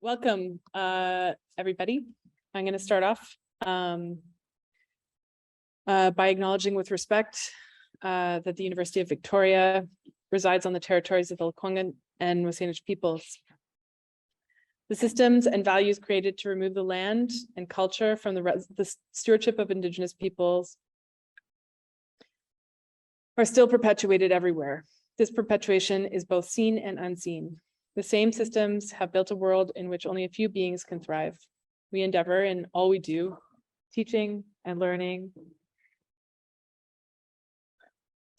Welcome, everybody. I'm going to start off by acknowledging with respect that the University of Victoria resides on the territories of the Lekwungen and Wasanish peoples. The systems and values created to remove the land and culture from the stewardship of Indigenous peoples are still perpetuated everywhere. This perpetuation is both seen and unseen. The same systems have built a world in which only a few beings can thrive. We endeavor in all we do, teaching and learning,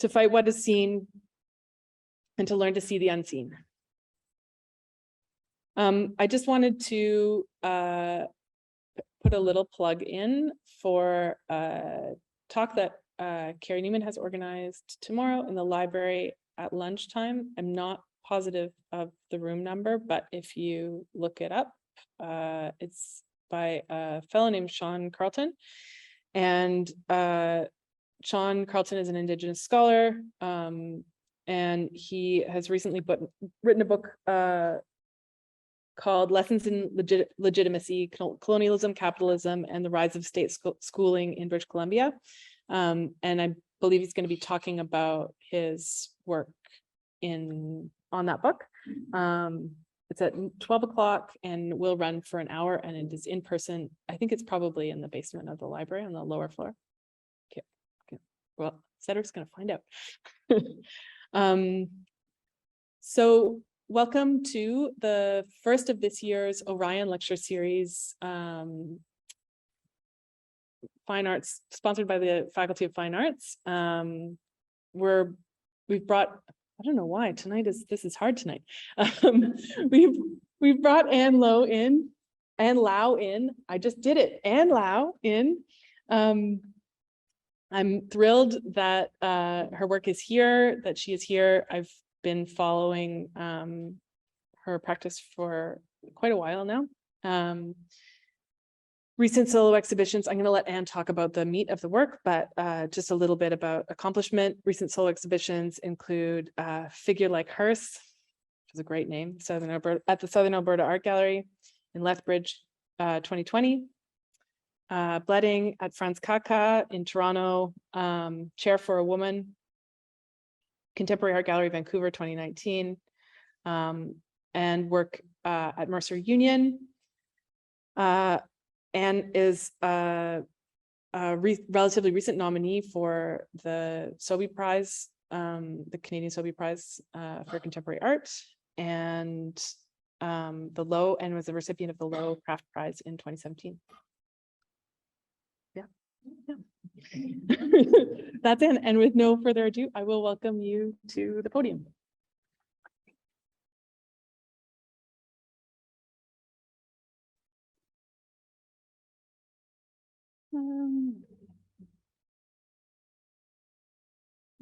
to fight what is seen and to learn to see the unseen. I just wanted to put a little plug in for a talk that Carrie Newman has organized tomorrow in the library at lunchtime. I'm not positive of the room number, but if you look it up, it's by a fellow named Sean Carlton. And Sean Carlton is an Indigenous scholar, and he has recently written a book called Lessons in Legitimacy, Colonialism, Capitalism, and the Rise of State Schooling in British Columbia. And I believe he's going to be talking about his work on that book. It's at 12 o'clock and will run for an hour, and it is in person. I think it's probably in the basement of the library on the lower floor. Okay. Well, Cedric's going to find out. So welcome to the first of this year's Orion lecture series, Fine Arts, sponsored by the Faculty of Fine Arts. We've brought, I don't know why this is hard tonight. We've brought Anne Loewe in, Anne Loewe in. I just did it. Anne Loewe in. I'm thrilled that her work is here, that she is here. I've been following her practice for quite a while now. Recent solo exhibitions, I'm going to let Anne talk about the meat of the work, but just a little beth about accomplishment. Recent solo exhibitions include Figure Like Hearse, which is a great name, at the Southern Alberta Art Gallery in Lethbridge, 2020. Bledding at Franz Kaka in Toronto, Chair for a Woman, Contemporary Art Gallery, Vancouver, 2019, and work at Mercer Union. Anne is a relatively recent nominee for the Sobey Prize, the Canadian Sobey Prize for Contemporary Art, and and was the recipient of the Loewe Craft Prize in 2017. Yeah. That's it. And with no further ado, I will welcome you to the podium.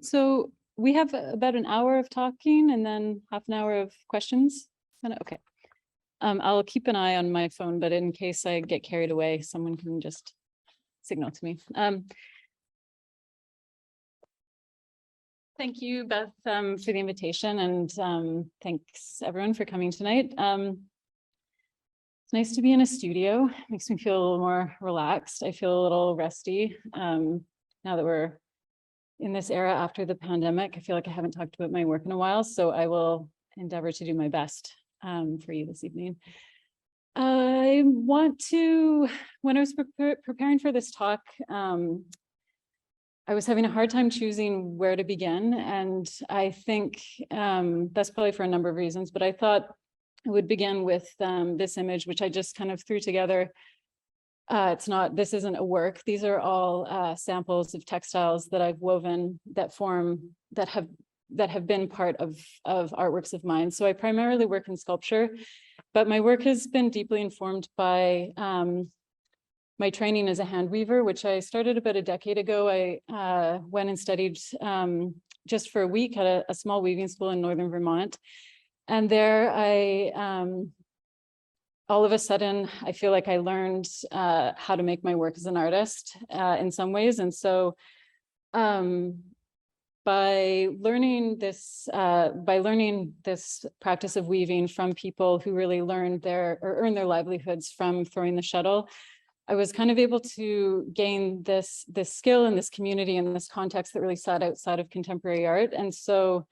So we have about an hour of talking and then half an hour of questions. Okay. I'll keep an eye on my phone, but in case I get carried away, someone can just signal to me. Thank you, Beth, for the invitation, and thanks everyone for coming tonight. It's nice to be in a studio. Makes me feel a little more relaxed. I feel a little rusty now that we're in this era after the pandemic. I feel like I haven't talked about my work in a while, so I will endeavor to do my best for you this evening. I want to, when I was preparing for this talk, I was having a hard time choosing where to begin, and I think that's probably for a number of reasons, but I thought I would begin with this image, which I just kind of threw together. This isn't a work. These are all samples of textiles that I've woven that have been part of artworks of mine. So I primarily work in sculpture, but my work has been deeply informed by my training as a hand weaver, which I started about a decade ago. I went and studied just for a week at a small weaving school in northern Vermont. And there all of a sudden, I feel like I learned how to make my work as an artist in some ways. And so by learning this practice of weaving from people who really earn their livelihoods from throwing the shuttle, I was kind of able to gain this skill and this community and this context that really sat outside of contemporary art. And so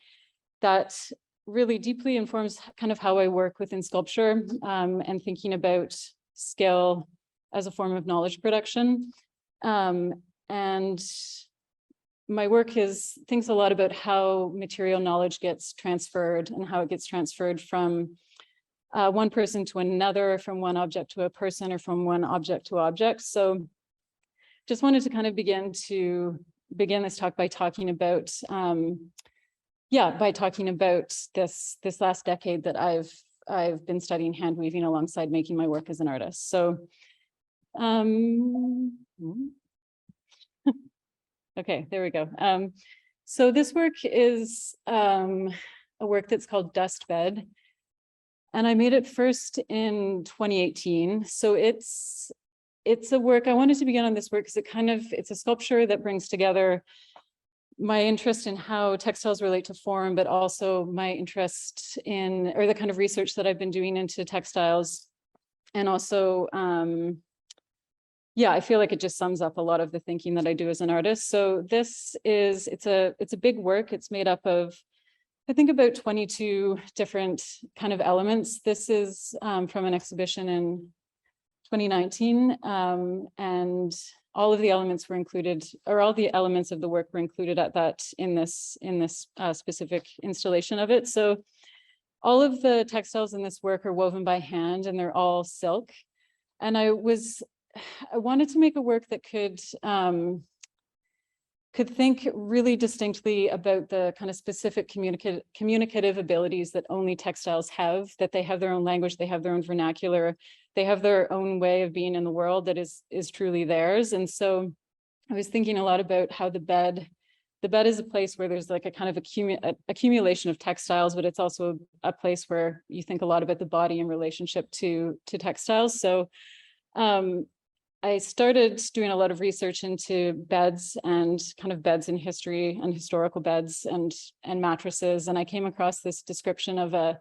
that really deeply informs kind of how I work within sculpture, and thinking about skill as a form of knowledge production. And my work thinks a lot about how material knowledge gets transferred and how it gets transferred from one person to another, from one object to a person, or from one object to object. So just wanted to kind of begin this talk by talking about this last decade that I've been studying hand weaving alongside making my work as an artist. So okay, there we go. So this work is a work that's called Dust Bed, and I made it first in 2018. So it's a work, I wanted to begin on this work because it's a sculpture that brings together my interest in how textiles relate to form, but also my interest in, or the kind of research that I've been doing into textiles. And also, I feel like it just sums up a lot of the thinking that I do as an artist. So it's a big work. It's made up of, I think, about 22 different kind of elements. This is from an exhibition in 2019, and all of the elements were included, or all the elements of the work were included in this specific installation of it. So all of the textiles in this work are woven by hand, and they're all silk. And I wanted to make a work that could think really distinctly about the kind of specific communicative abilities that only textiles have, that they have their own language, they have their own vernacular, they have their own way of being in the world that is truly theirs. And so I was thinking a lot about how the bed is a place where there's like a kind of accumulation of textiles, but it's also a place where you think a lot about the body in relationship to textiles. So I started doing a lot of research into beds and kind of beds in history and historical beds and mattresses. And I came across this description of a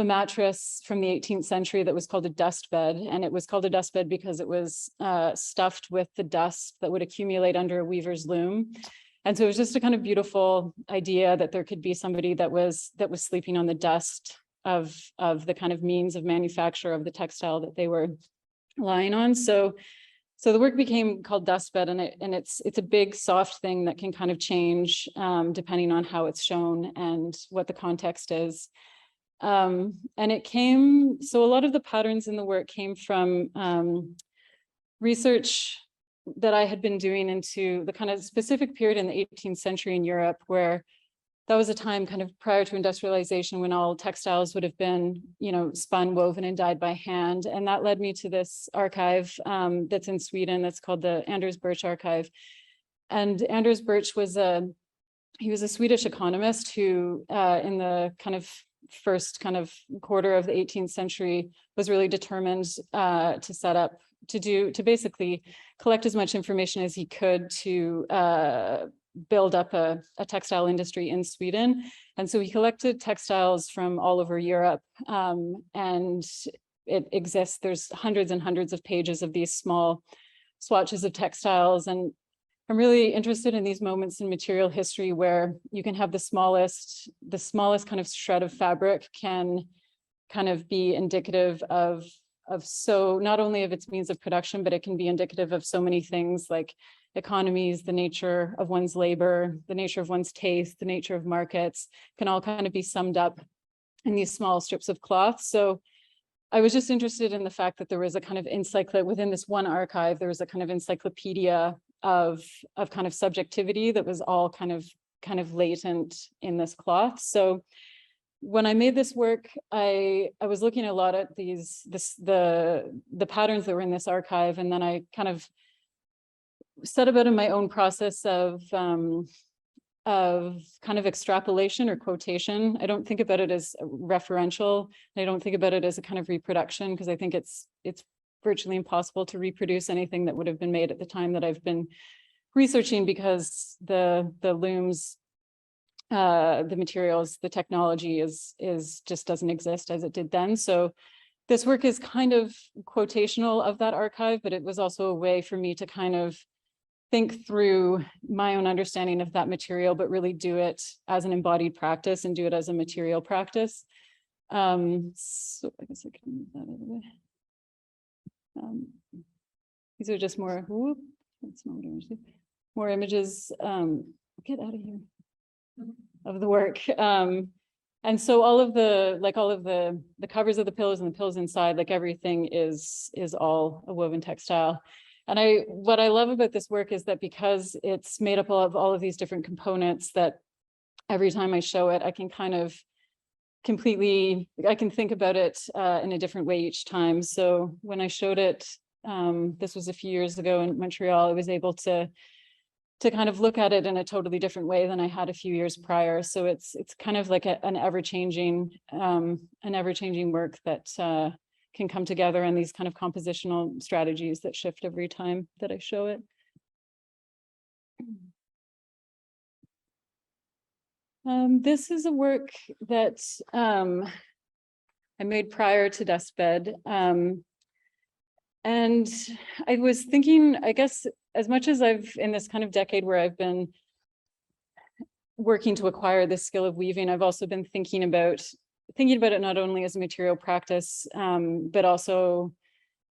mattress from the 18th century that was called a dust bed. And it was called a dust bed because it was stuffed with the dust that would accumulate under a weaver's loom. And so it was just a kind of beautiful idea that there could be somebody that was sleeping on the dust of the kind of means of manufacture of the textile that they were lying on. So the work became called Dust Bed, and it's a big soft thing that can kind of change depending on how it's shown and what the context is. And so a lot of the patterns in the work came from research that I had been doing into the kind of specific period in the 18th century in Europe, where that was a time kind of prior to industrialization when all textiles would have been, spun, woven, and dyed by hand. And that led me to this archive that's in Sweden that's called the Anders Birch Archive. And Anders Birch was a Swedish economist who in the kind of first kind of quarter of the 18th century was really determined to basically collect as much information as he could to build up a textile industry in Sweden. And so he collected textiles from all over Europe, and it exists. There's hundreds and hundreds of pages of these small swatches of textiles. And I'm really interested in these moments in material history where you can have the smallest kind of shred of fabric can kind of be indicative of so not only of its means of production, but it can be indicative of so many things like economies, the nature of one's labor, the nature of one's taste, the nature of markets, can all kind of be summed up in these small strips of cloth. So I was just interested in the fact that there was a kind of within this one archive, there was a kind of encyclopedia of kind of subjectivity that was all kind of latent in this cloth. So when I made this work, I was looking a lot at the patterns that were in this archive, and then I kind of set about in my own process of kind of extrapolation or quotation. I don't think about it as referential. I don't think about it as a kind of reproduction, because I think it's virtually impossible to reproduce anything that would have been made at the time that I've been researching, because the looms the materials, the technology is just doesn't exist as it did then. So this work is kind of quotational of that archive, but it was also a way for me to kind of think through my own understanding of that material, but really do it as an embodied practice and do it as a material practice. So I guess I can move that out of the way. These are just more, whoop, that's not what I want to do. More images, get out of here, of the work. And so all of the, like all of the covers of the pillows and the pillows inside, like everything is all a woven textile. And what I love about this work is that because it's made up of all of these different components, that every time I show it, I can kind of completely, I can think about it in a different way each time. So when I showed it, this was a few years ago in Montreal, I was able to kind of look at it in a totally different way than I had a few years prior. So it's kind of like an ever-changing work that can come together in these kind of compositional strategies that shift every time that I show it. This is a work that I made prior to Dustbed. And I was thinking, I guess, as much as I've in this kind of decade where I've been working to acquire this skill of weaving, I've also been thinking about it not only as a material practice, but also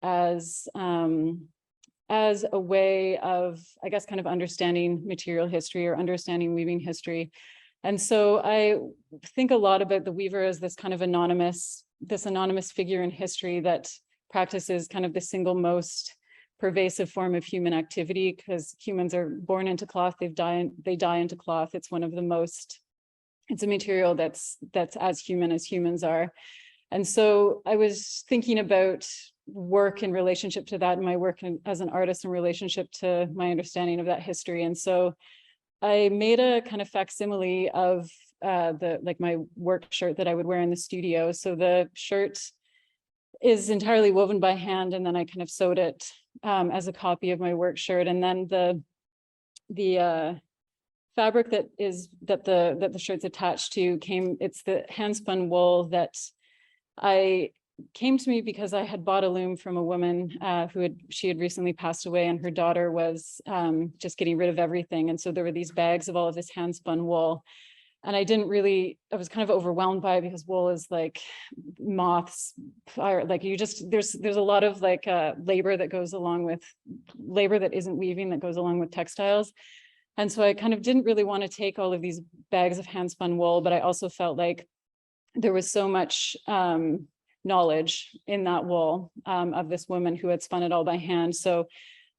as a way of, I guess, kind of understanding material history or understanding weaving history. And so I think a lot about the weaver as this kind of anonymous figure in history that practices kind of the single most pervasive form of human activity, because humans are born into cloth, they die into cloth. It's one of the most, it's a material that's as human as humans are. And so I was thinking about work in relationship to that, and my work as an artist in relationship to my understanding of that history. And so I made a kind of facsimile of my work shirt that I would wear in the studio. So the shirt is entirely woven by hand, and then I kind of sewed it as a copy of my work shirt. And then the fabric that the shirt's attached to it's the hand spun wool that came to me because I had bought a loom from a woman she had recently passed away, and her daughter was just getting rid of everything. And so there were these bags of all of this hand spun wool. And I was kind of overwhelmed by it because wool is like moths, fire, like there's a lot of like labor that goes along with labor that isn't weaving that goes along with textiles. And so I kind of didn't really want to take all of these bags of hand spun wool, but I also felt like there was so much knowledge in that wool of this woman who had spun it all by hand. So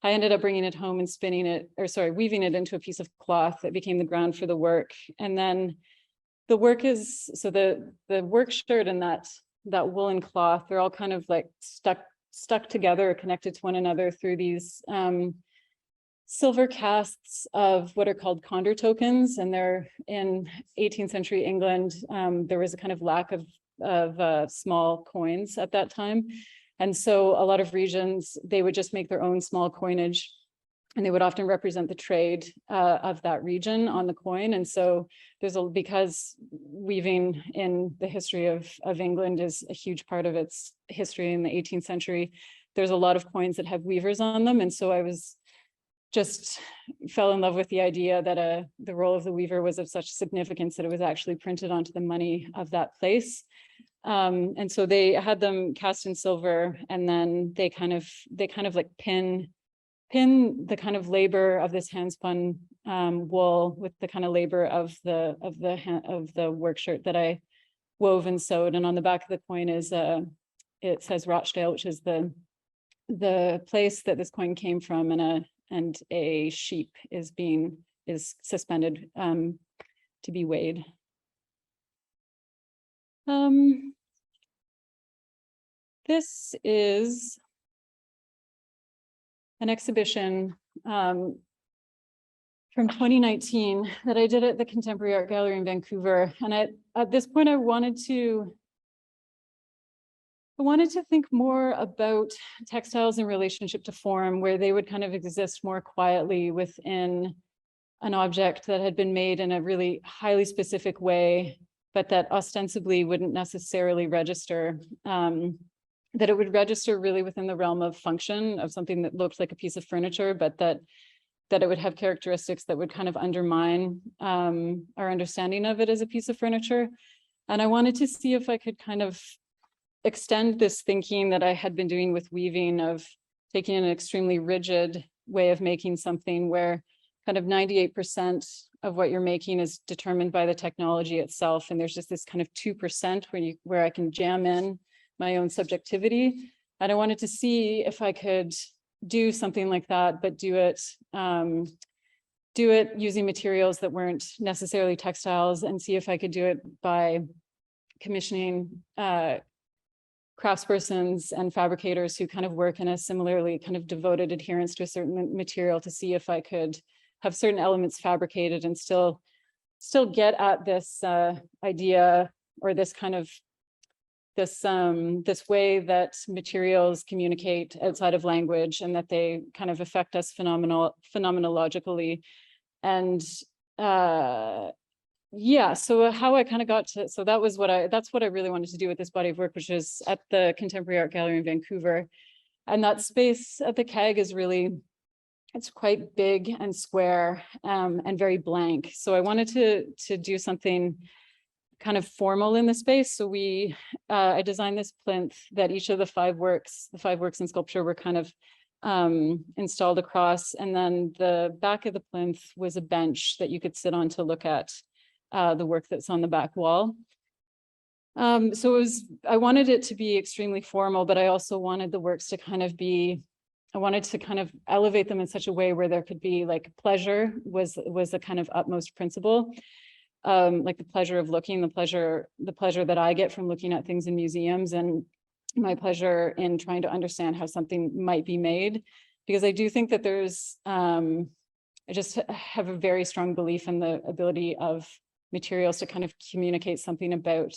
I ended up bringing it home and weaving it into a piece of cloth that became the ground for the work. And then the work so the work shirt and that woolen cloth, they're all kind of like stuck together, connected to one another through these silver casts of what are called condor tokens. And they're in 18th century England. There was a kind of lack of small coins at that time. And so a lot of regions, they would just make their own small coinage, and they would often represent the trade of that region on the coin. And so because weaving in the history of England is a huge part of its history in the 18th century, there's a lot of coins that have weavers on them. And so I fell in love with the idea that the role of the weaver was of such significance that it was actually printed onto the money of that place. And so they had them cast in silver, and then they kind of like pin the kind of labor of this hand spun wool with the kind of labor of the work shirt that I wove and sewed. And on the back of the coin it says Rochdale, which is the place that this coin came from, and a sheep is suspended to be weighed. This is an exhibition from 2019 that I did at the Contemporary Art Gallery in Vancouver. And at this point, I wanted to think more about textiles in relationship to form, where they would kind of exist more quietly within an object that had been made in a really highly specific way, but that ostensibly wouldn't necessarily register, that it would register really within the realm of function of something that looked like a piece of furniture, but that it would have characteristics that would kind of undermine our understanding of it as a piece of furniture. And I wanted to see if I could kind of extend this thinking that I had been doing with weaving of taking an extremely rigid way of making something where kind of 98% of what you're making is determined by the technology itself. And there's just this kind of 2% where I can jam in my own subjectivity. And I wanted to see if I could do something like that, but do it using materials that weren't necessarily textiles, and see if I could do it by commissioning craftspersons and fabricators who kind of work in a similarly kind of devoted adherence to a certain material, to see if I could have certain elements fabricated and still get at this idea, or this kind of this way that materials communicate outside of language, and that they kind of affect us phenomenologically. And yeah, so how I kind of got to, so that's what I really wanted to do with this body of work, which is at the Contemporary Art Gallery in Vancouver. And that space at the KEG is really, it's quite big and square and very blank. So I wanted to do something kind of formal in the space. So I designed this plinth that each of the five works in sculpture were kind of installed across. And then the back of the plinth was a bench that you could sit on to look at the work that's on the back wall. So I wanted it to be extremely formal, but I also wanted the works to kind of I wanted to kind of elevate them in such a way where there could be like pleasure was the kind of utmost principle. Like the pleasure of looking, the pleasure that I get from looking at things in museums, and my pleasure in trying to understand how something might be made. Because I do think that I just have a very strong belief in the ability of materials to kind of communicate something about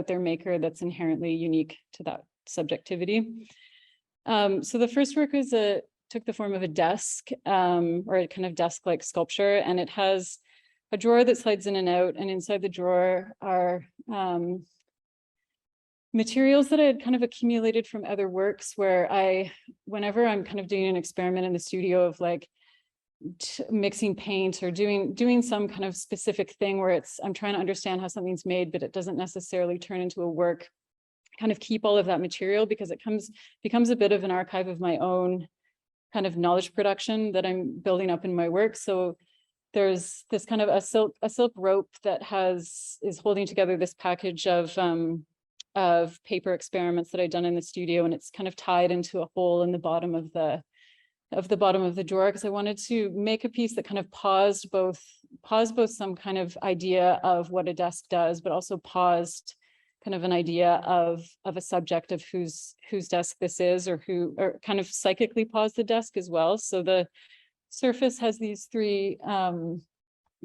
their maker that's inherently unique to that subjectivity. So the first work took the form of a desk, or a kind of desk-like sculpture, and it has a drawer that slides in and out, and inside the drawer are materials that I had kind of accumulated from other works, where whenever I'm kind of doing an experiment in the studio of like mixing paint or doing some kind of specific thing where I'm trying to understand how something's made, but it doesn't necessarily turn into a work, kind of keep all of that material, because it becomes a bit of an archive of my own kind of knowledge production that I'm building up in my work. So there's this kind of a silk rope that is holding together this package of paper experiments that I'd done in the studio, and it's kind of tied into a hole in the bottom of the drawer, because I wanted to make a piece that kind of paused both some kind of idea of what a desk does, but also paused kind of an idea of a subject of whose desk this is, or kind of psychically paused the desk as well. So the surface has these three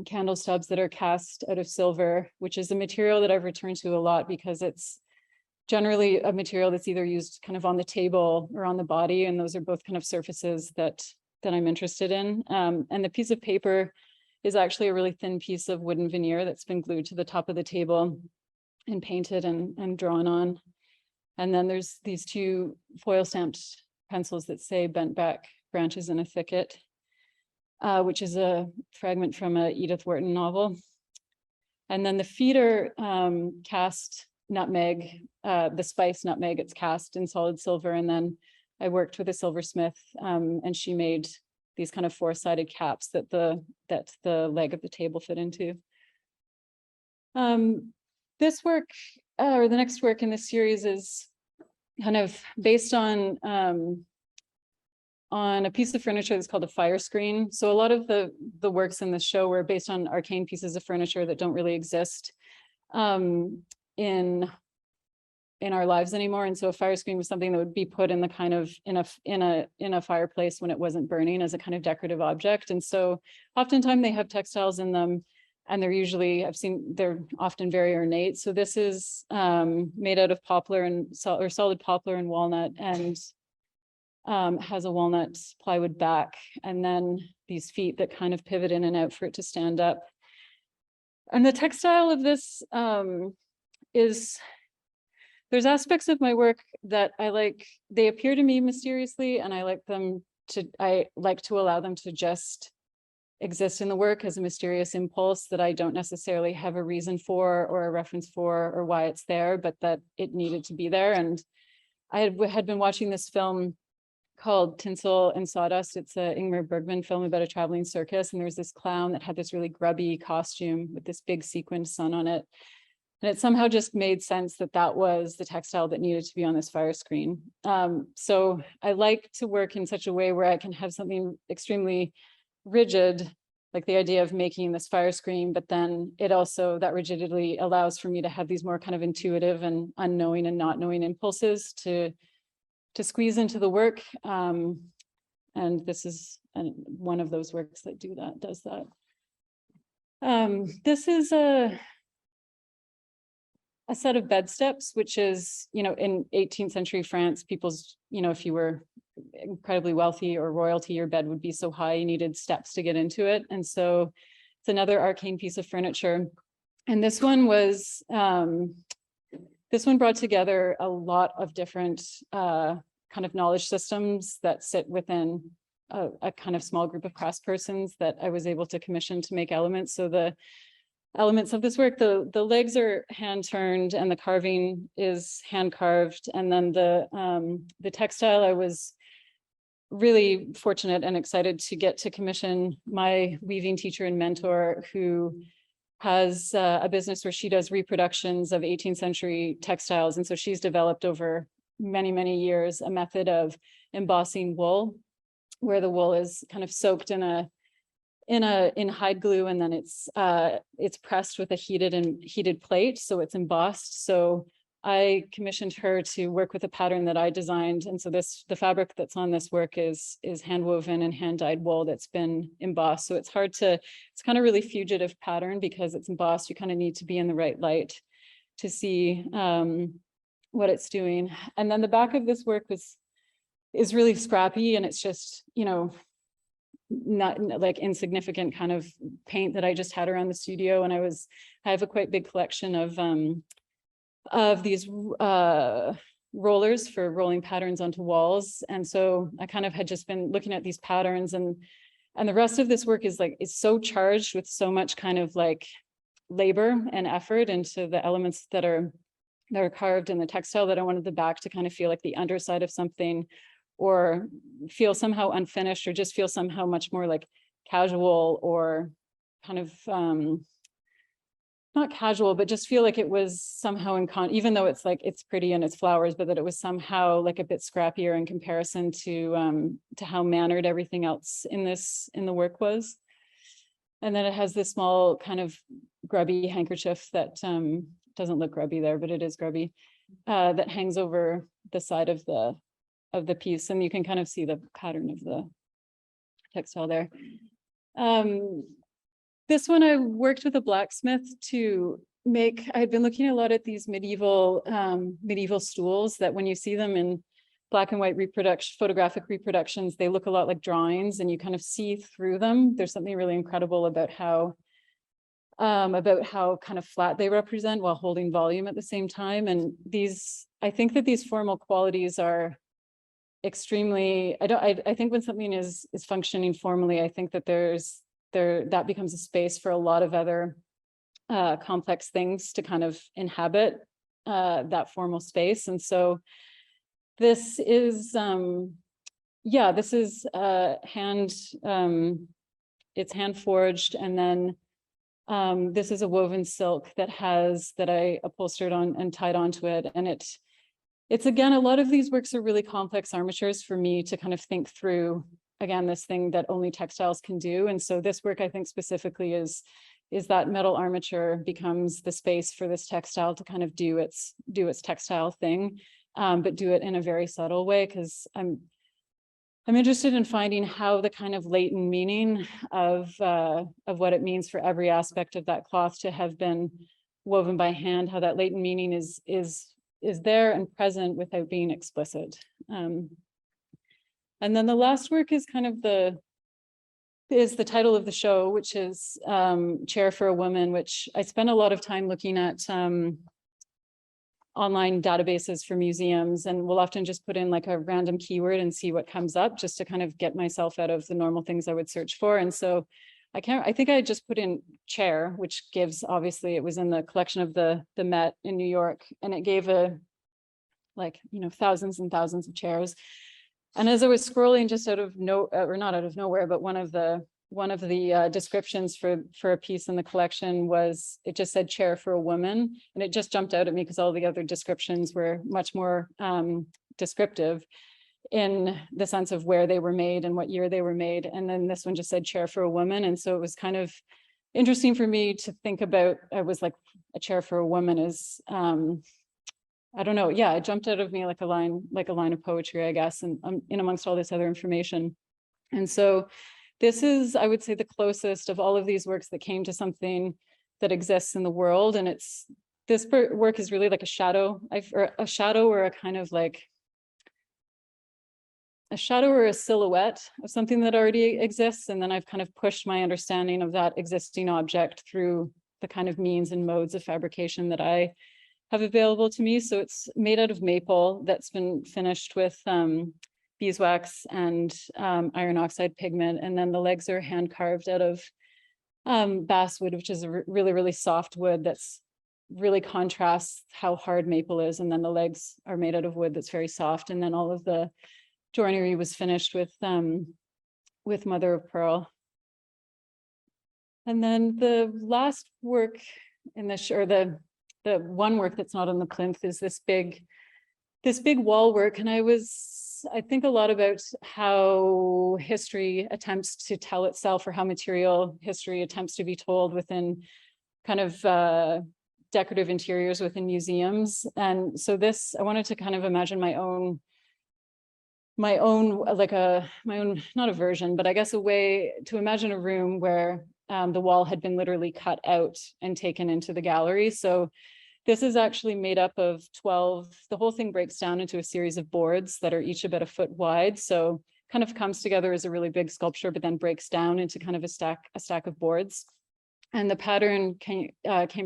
candle stubs that are cast out of silver, which is a material that I've returned to a lot, because it's generally a material that's either used kind of on the table or on the body, and those are both kind of surfaces that I'm interested in. And the piece of paper is actually a really thin piece of wooden veneer that's been glued to the top of the table and painted and drawn on. And then there's these two foil stamped pencils that say "Bent Back Branches in a Thicket," which is a fragment from a Edith Wharton novel. And then the feet are cast nutmeg, the spice nutmeg, it's cast in solid silver. And then I worked with a silversmith, and she made these kind of four-sided caps that the leg of the table fit into. This work, or the next work in this series, is kind of based on a piece of furniture that's called a fire screen. So a lot of the works in the show were based on arcane pieces of furniture that don't really exist in our lives anymore. And so a fire screen was something that would be put in the kind of in a fireplace when it wasn't burning, as a kind of decorative object. And so oftentimes they have textiles in them, and they're often very ornate. So this is made out of poplar or solid poplar and walnut, and has a walnut plywood back, and then these feet that kind of pivot in and out for it to stand up. And the textile of this there's aspects of my work that I like, they appear to me mysteriously, and I like to allow them to just exist in the work as a mysterious impulse that I don't necessarily have a reason for or a reference for or why it's there, but that it needed to be there. And I had been watching this film called Tinsel and Sawdust. It's a Ingmar Bergman film about a traveling circus. And there was this clown that had this really grubby costume with this big sequined sun on it. And it somehow just made sense that that was the textile that needed to be on this fire screen. So I like to work in such a way where I can have something extremely rigid, like the idea of making this fire screen, but then it also, that rigidity allows for me to have these more kind of intuitive and unknowing and not knowing impulses to squeeze into the work. And this is one of those works that does that. This is a set of bed steps, which is, in 18th century France, people's, if you were incredibly wealthy or royalty, your bed would be so high, you needed steps to get into it. And so it's another arcane piece of furniture. And this one was, this one brought together a lot of different kind of knowledge systems that sit within a kind of small group of craftspersons that I was able to commission to make elements. So the elements of this work, the legs are hand turned and the carving is hand carved. And then the textile, I was really fortunate and excited to get to commission my weaving teacher and mentor, who has a business where she does reproductions of 18th century textiles. And so she's developed over many, many years a method of embossing wool, where the wool is kind of soaked in hide glue, and then it's pressed with a heated plate, so it's embossed. So I commissioned her to work with a pattern that I designed, and so the fabric that's on this work is hand woven and hand dyed wool that's been embossed. So it's kind of really fugitive pattern because it's embossed. You kind of need to be in the right light to see what it's doing. And then the back of this work is really scrappy, and it's just, not like insignificant kind of paint that I just had around the studio. And I have a quite big collection of these rollers for rolling patterns onto walls. And so I kind of had just been looking at these patterns, and the rest of this work is so charged with so much kind of like labor and effort into the elements that are carved in the textile, that I wanted the back to kind of feel like the underside of something, or feel somehow unfinished, or just feel somehow much more like casual, or kind of not casual, but just feel like it was somehow even though it's pretty and it's flowers, but that it was somehow like a bit scrappier in comparison to how mannered everything else in the work was. And then it has this small kind of grubby handkerchief that doesn't look grubby there, but it is grubby, that hangs over the side of the piece, and you can kind of see the pattern of the textile there. This one I worked with a blacksmith to make. I'd been looking a lot at these medieval stools that, when you see them in black and white photographic reproductions, they look a lot like drawings, and you kind of see through them. There's something really incredible about how kind of flat they represent while holding volume at the same time. And I think that these formal qualities are extremely, I think when something is functioning formally, I think that that becomes a space for a lot of other complex things to kind of inhabit that formal space. And so this is this is it's hand forged, and then this is a woven silk that I upholstered on and tied onto it. And it's again, a lot of these works are really complex armatures for me to kind of think through, again, this thing that only textiles can do. And so this work, I think specifically is that metal armature becomes the space for this textile to kind of do its textile thing, but do it in a very subtle way, because I'm interested in finding how the kind of latent meaning of what it means for every aspect of that cloth to have been woven by hand, how that latent meaning is there and present without being explicit. And then the last work is kind of the title of the show, which is Chair for a Woman, which I spent a lot of time looking at online databases for museums, and will often just put in like a random keyword and see what comes up, just to kind of get myself out of the normal things I would search for. And so I think I just put in chair, which gives, obviously it was in the collection of the Met in New York, and it gave thousands and thousands of chairs. And as I was scrolling, just out of not out of nowhere, but one of the descriptions for a piece in the collection was, it just said chair for a woman, and it just jumped out at me because all the other descriptions were much more descriptive in the sense of where they were made and what year they were made. And then this one just said chair for a woman. And so it was kind of interesting for me to think about. I was like, a chair for a woman is, I don't know. Yeah, it jumped out of me like a line of poetry, I guess, and in amongst all this other information. And so this is, I would say, the closest of all of these works that came to something that exists in the world. And this work is really like a shadow or a kind of like a shadow or a silhouette of something that already exists. And then I've kind of pushed my understanding of that existing object through the kind of means and modes of fabrication that I have available to me. So it's made out of maple that's been finished with beeswax and iron oxide pigment. And then the legs are hand carved out of basswood, which is a really, really soft wood that's really contrasts how hard maple is. And then the legs are made out of wood that's very soft. And then all of the joinery was finished with mother of pearl. And then the last work in this, or the one work that's not on the plinth, is this big wall work. And I think a lot about how history attempts to tell itself, or how material history attempts to be told within kind of decorative interiors within museums. And so this, I wanted to kind of imagine my own, not a version, but I guess a way to imagine a room where the wall had been literally cut out and taken into the gallery. So this is actually made up of 12, the whole thing breaks down into a series of boards that are each about a foot wide. So kind of comes together as a really big sculpture, but then breaks down into kind of a stack of boards. And the pattern came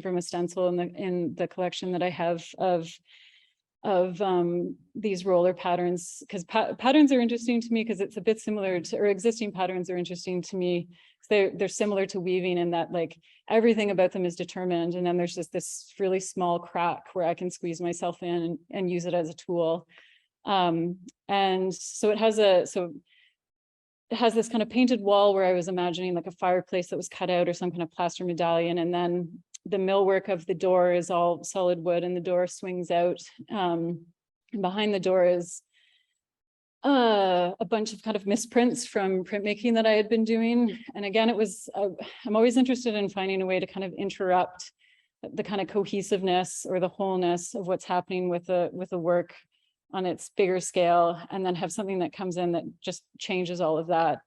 from a stencil in the collection that I have of these roller patterns, because patterns are interesting to me because it's a bit similar to, or existing patterns are interesting to me. They're similar to weaving in that like everything about them is determined. And then there's just this really small crack where I can squeeze myself in and use it as a tool. And so it has this kind of painted wall where I was imagining like a fireplace that was cut out or some kind of plaster medallion. And then the millwork of the door is all solid wood and the door swings out. And behind the door is a bunch of kind of misprints from printmaking that I had been doing. And again, I'm always interested in finding a way to kind of interrupt the kind of cohesiveness or the wholeness of what's happening with a work on its bigger scale, and then have something that comes in that just changes all of that.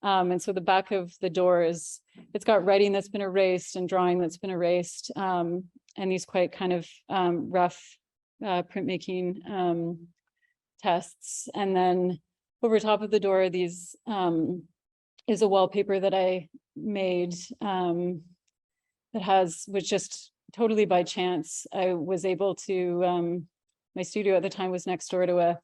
And so the back of the door it's got writing that's been erased and drawing that's been erased, and these quite kind of rough printmaking tests. And then over top of the door, is a wallpaper that I made was just totally by chance. I was able to, my studio at the time was next door to a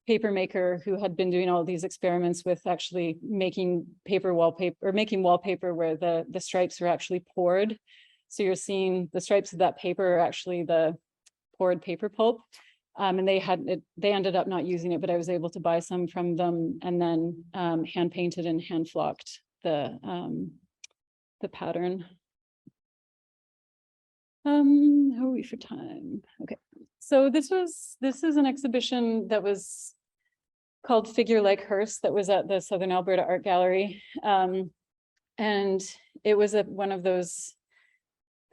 paper maker who had been doing all these experiments with actually making paper wallpaper, or making wallpaper where the stripes are actually poured. So you're seeing the stripes of that paper are actually the poured paper pulp. And they ended up not using it, but I was able to buy some from them and then hand painted and hand flocked the pattern. How are we for time? Okay, so this is an exhibition that was called Figure Like Hearse that was at the Southern Alberta Art Gallery. And it was one of those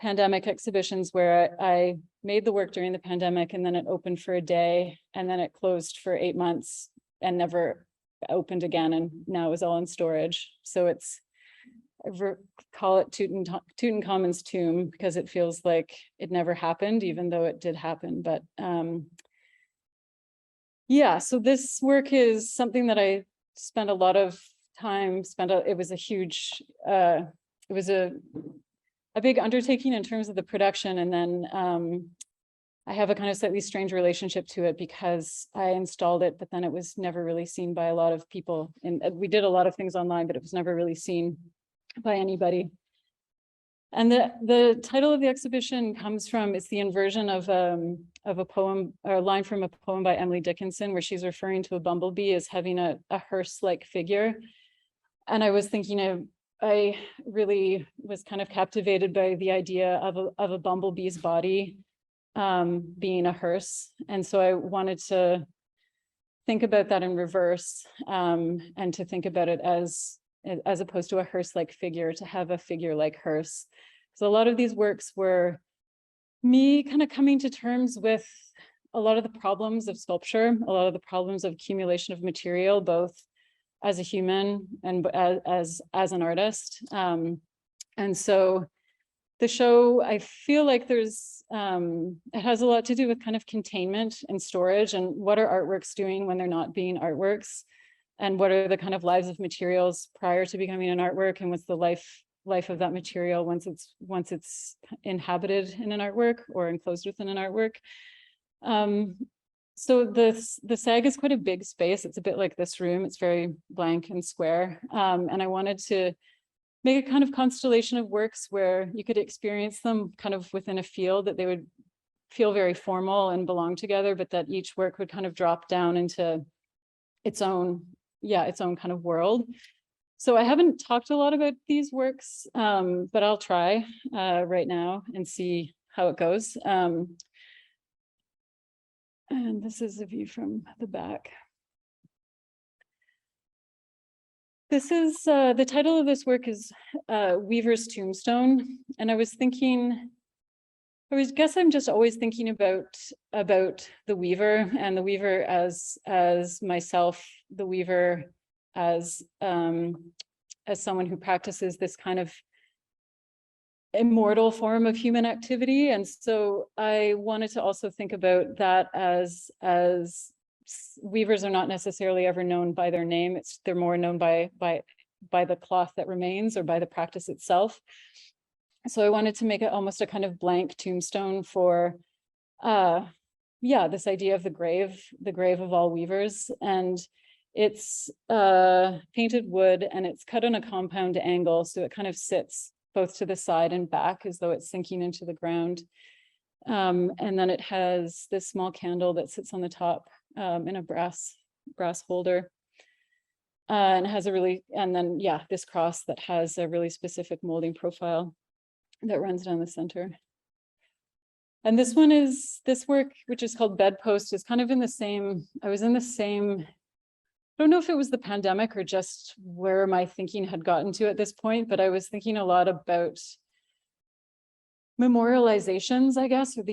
pandemic exhibitions where I made the work during the pandemic, and then it opened for a day, and then it closed for 8 months and never opened again, and now is all in storage. So I call it Tutankhamun's tomb, because it feels like it never happened, even though it did happen. But yeah, so this work is something that I spent a lot of time, it was a huge, it was a big undertaking in terms of the production. And then I have a kind of slightly strange relationship to it because I installed it, but then it was never really seen by a lot of people. And we did a lot of things online, but it was never really seen by anybody. And the title of the exhibition comes from, it's the inversion of a poem, or a line from a poem by Emily Dickinson, where she's referring to a bumblebee as having a hearse-like figure. And I was thinking I really was kind of captivated by the idea of a bumblebee's body being a hearse. And so I wanted to think about that in reverse, and to think about it as opposed to a hearse-like figure, to have a figure like hearse. So a lot of these works were me kind of coming to terms with a lot of the problems of sculpture, a lot of the problems of accumulation of material, both as a human and as an artist. And so the show, I feel like there's, it has a lot to do with kind of containment and storage, and what are artworks doing when they're not being artworks, and what are the kind of lives of materials prior to becoming an artwork, and what's the life of that material once it's inhabited in an artwork or enclosed within an artwork. So the SAG is quite a big space. It's a bit like this room. It's very blank and square. And I wanted to make a kind of constellation of works where you could experience them kind of within a field, that they would feel very formal and belong together, but that each work would kind of drop down into its own kind of world. So I haven't talked a lot about these works, but I'll try right now and see how it goes. And this is a view from the back. This is, the title of this work is Weaver's Tombstone. And I was thinking, guess I'm just always thinking about the weaver, and the weaver as myself, the weaver as someone who practices this kind of immortal form of human activity. And so I wanted to also think about that as weavers are not necessarily ever known by their name. They're more known by the cloth that remains, or by the practice itself. So I wanted to make it almost a kind of blank tombstone for this idea of the grave of all weavers. And it's painted wood, and it's cut on a compound angle, so it kind of sits both to the side and back as though it's sinking into the ground. And then it has this small candle that sits on the top in a brass holder. And has this cross that has a really specific molding profile that runs down the center. And this work, which is called Bedpost, is kind of in the same, I don't know if it was the pandemic or just where my thinking had gotten to at this point, but I was thinking a lot about memorializations, I guess, or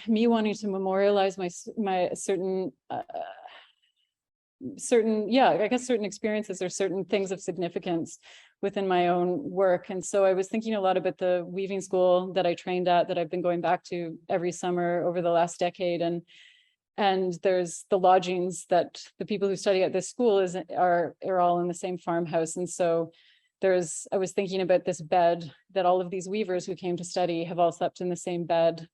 me wanting to memorialize my certain experiences or certain things of significance within my own work. And so I was thinking a lot about the weaving school that I trained at, that I've been going back to every summer over the last decade. And there's the lodgings that the people who study at this school are all in the same farmhouse. And so I was thinking about this bed that all of these weavers who came to study have all slept in the same bed,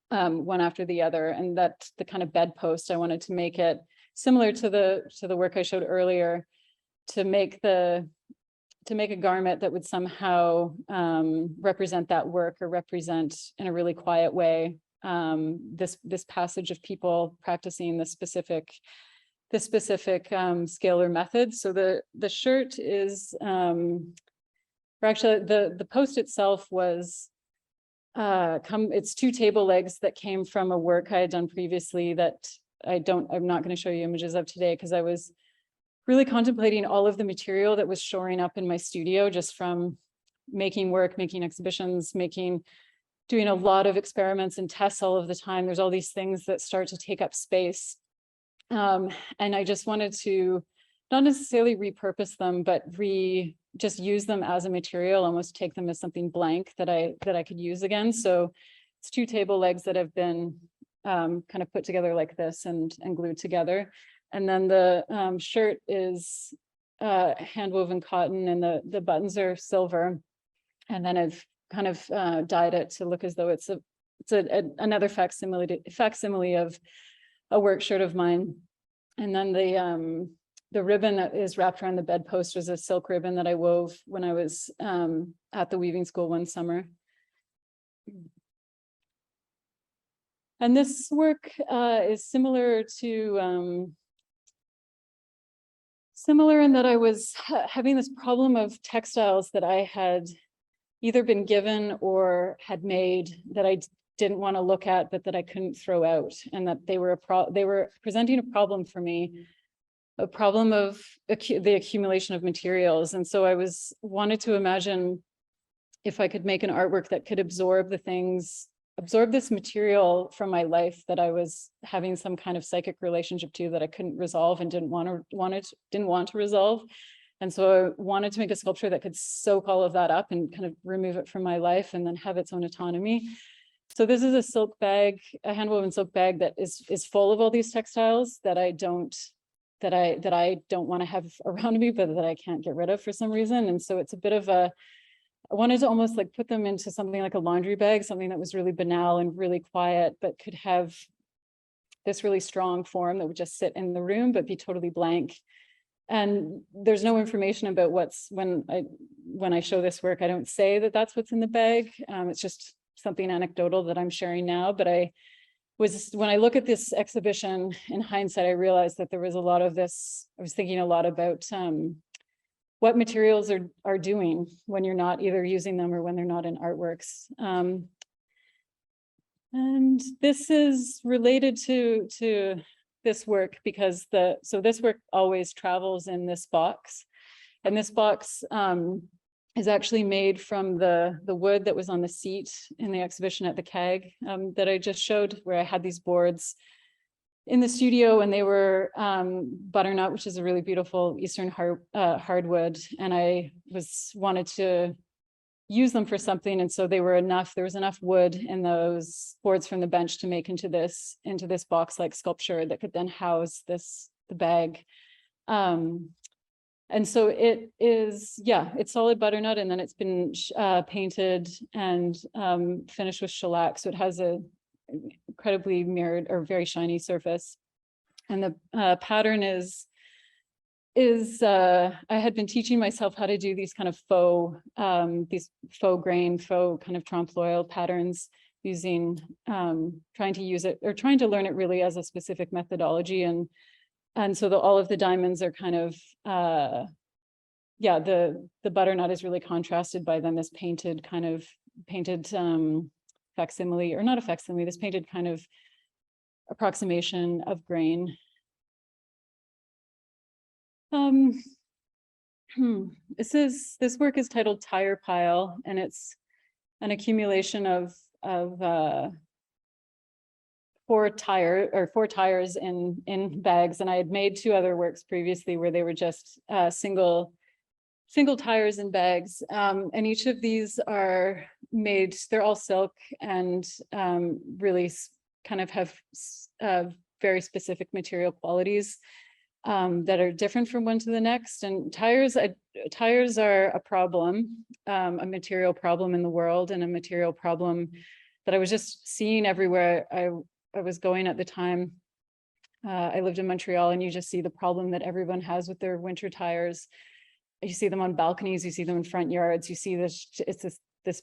one after the other. And that the kind of bedpost, I wanted to make it similar to the work I showed earlier, to make a garment that would somehow represent that work, or represent in a really quiet way this passage of people practicing the specific scale or method. So the shirt is, or actually the post itself was it's two table legs that came from a work I had done previously that I'm not going to show you images of today, because I was really contemplating all of the material that was shoring up in my studio just from making work, making exhibitions, doing a lot of experiments and tests all of the time. There's all these things that start to take up space. And I just wanted to not necessarily repurpose them, but just use them as a material, almost take them as something blank that I could use again. So it's two table legs that have been kind of put together like this and glued together. And then the shirt is hand woven cotton, and the buttons are silver. And then I've kind of dyed it to look as though it's another facsimile of a work shirt of mine. And then the ribbon that is wrapped around the bedpost was a silk ribbon that I wove when I was at the weaving school one summer. And this work is similar in that I was having this problem of textiles that I had either been given or had made that I didn't want to look at, but that I couldn't throw out, and that they were presenting a problem for me, a problem of the accumulation of materials. And so I wanted to imagine if I could make an artwork that could absorb this material from my life that I was having some kind of psychic relationship to, that I couldn't resolve and didn't want to resolve. And so I wanted to make a sculpture that could soak all of that up and kind of remove it from my life and then have its own autonomy. So this is a silk bag, a hand-woven silk bag that is full of all these textiles that I don't want to have around me, but that I can't get rid of for some reason. And so it's a bit of I wanted to almost like put them into something like a laundry bag, something that was really banal and really quiet, but could have this really strong form that would just sit in the room, but be totally blank. And there's no information about when I show this work, I don't say that that's what's in the bag. It's just something anecdotal that I'm sharing now. But when I look at this exhibition in hindsight, I realized that there was a lot of this. I was thinking a lot about what materials are doing when you're not either using them or when they're not in artworks. And this is related to this work because this work always travels in this box. And this box is actually made from the wood that was on the seat in the exhibition at the CAG that I just showed, where I had these boards in the studio, and they were butternut, which is a really beautiful Eastern hardwood. And I wanted to use them for something. And so there was enough wood in those boards from the bench to make into this box-like sculpture that could then house the bag. And so it is, it's solid butternut, and then it's been painted and finished with shellac. So it has a incredibly mirrored or very shiny surface. And the pattern is I had been teaching myself how to do these kind of these faux grain, faux kind of trompe l'oeil patterns, using trying to learn it really as a specific methodology. And so all of the diamonds are kind of the butternut is really contrasted by then this painted facsimile, or not a facsimile, this painted kind of approximation of grain. This work is titled Tire Pile, and it's an accumulation of four tires in bags. And I had made two other works previously where they were just single tires in bags. And each of these are made, they're all silk, and really kind of have very specific material qualities that are different from one to the next. And tires are a problem, a material problem in the world, and a material problem that I was just seeing everywhere I was going at the time. I lived in Montreal, and you just see the problem that everyone has with their winter tires. You see them on balconies, you see them in front yards, you see this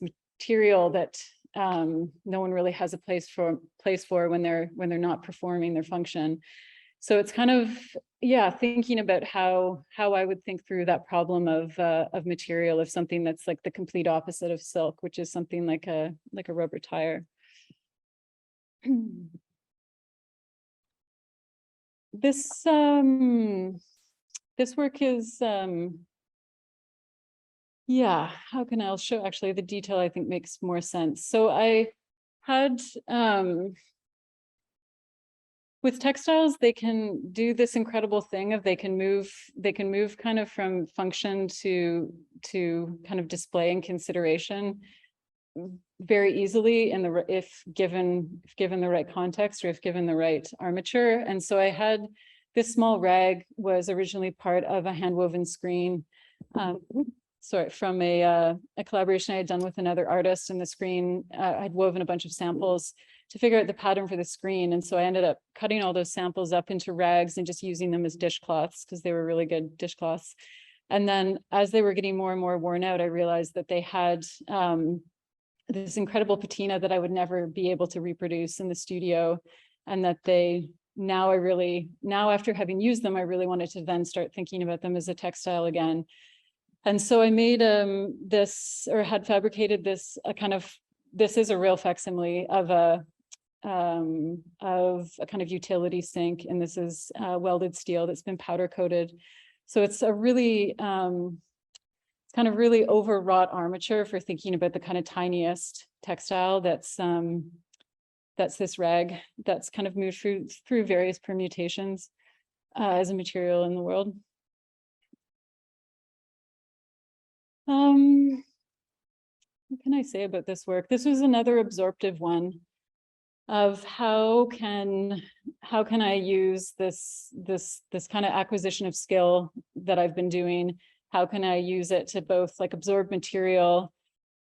material that no one really has a place for when they're not performing their function. So it's kind of, thinking about how I would think through that problem of material, of something that's like the complete opposite of silk, which is something like a rubber tire. This work is how can I show? Actually, the detail I think makes more sense. So I had with textiles, they can do this incredible thing of they can move kind of from function to kind of display and consideration very easily if given the right context, or if given the right armature. And so I had this small rag was originally part of a hand-woven screen. From a collaboration I had done with another artist, and the screen, I'd woven a bunch of samples to figure out the pattern for the screen. And so I ended up cutting all those samples up into rags and just using them as dishcloths because they were really good dishcloths. And then as they were getting more and more worn out, I realized that they had this incredible patina that I would never be able to reproduce in the studio. And that now after having used them, I really wanted to then start thinking about them as a textile again. And so I made had fabricated this this is a real facsimile of a kind of utility sink, and this is welded steel that's been powder coated. So it's a really kind of really overwrought armature for thinking about the kind of tiniest textile that's this rag that's kind of moved through various permutations as a material in the world. What can I say about this work? This was another absorptive one of how can I use this kind of acquisition of skill that I've been doing? How can I use it to both like absorb material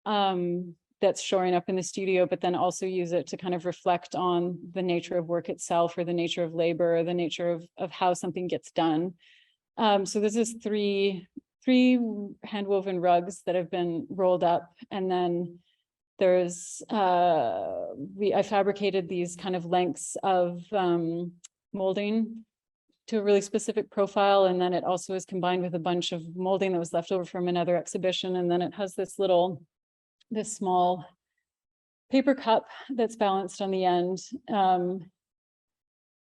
that's showing up in the studio, but then also use it to kind of reflect on the nature of work itself, or the nature of labor, or the nature of how something gets done. So this is three hand-woven rugs that have been rolled up, and then there's I fabricated these kind of lengths of molding to a really specific profile, and then it also is combined with a bunch of molding that was left over from another exhibition, and then it has this small paper cup that's balanced on the end. And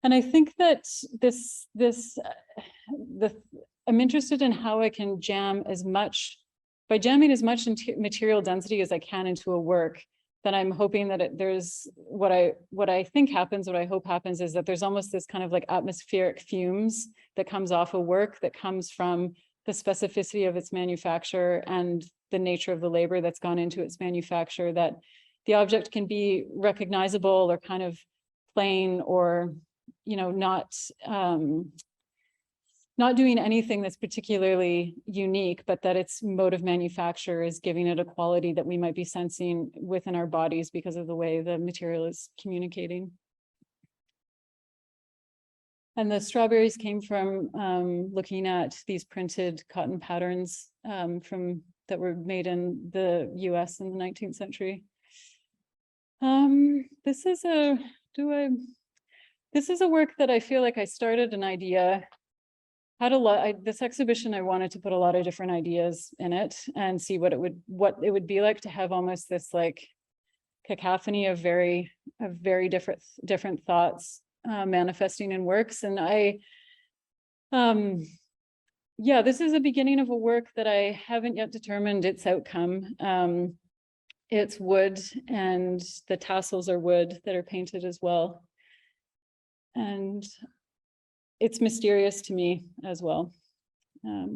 I think that I'm interested in how I can jam by jamming as much material density as I can into a work, then I'm hoping that there's what I hope happens is that there's almost this kind of like atmospheric fumes that comes off a work that comes from the specificity of its manufacture and the nature of the labor that's gone into its manufacture, that the object can be recognizable or kind of plain, or not doing anything that's particularly unique, but that its mode of manufacture is giving it a quality that we might be sensing within our bodies because of the way the material is communicating. And the strawberries came from looking at these printed cotton patterns that were made in the US in the 19th century. This is a work that I feel like I started an idea. This exhibition, I wanted to put a lot of different ideas in it and see what it would be like to have almost this like cacophony of very different thoughts manifesting in works. And this is a beginning of a work that I haven't yet determined its outcome. It's wood, and the tassels are wood that are painted as well. And it's mysterious to me as well. A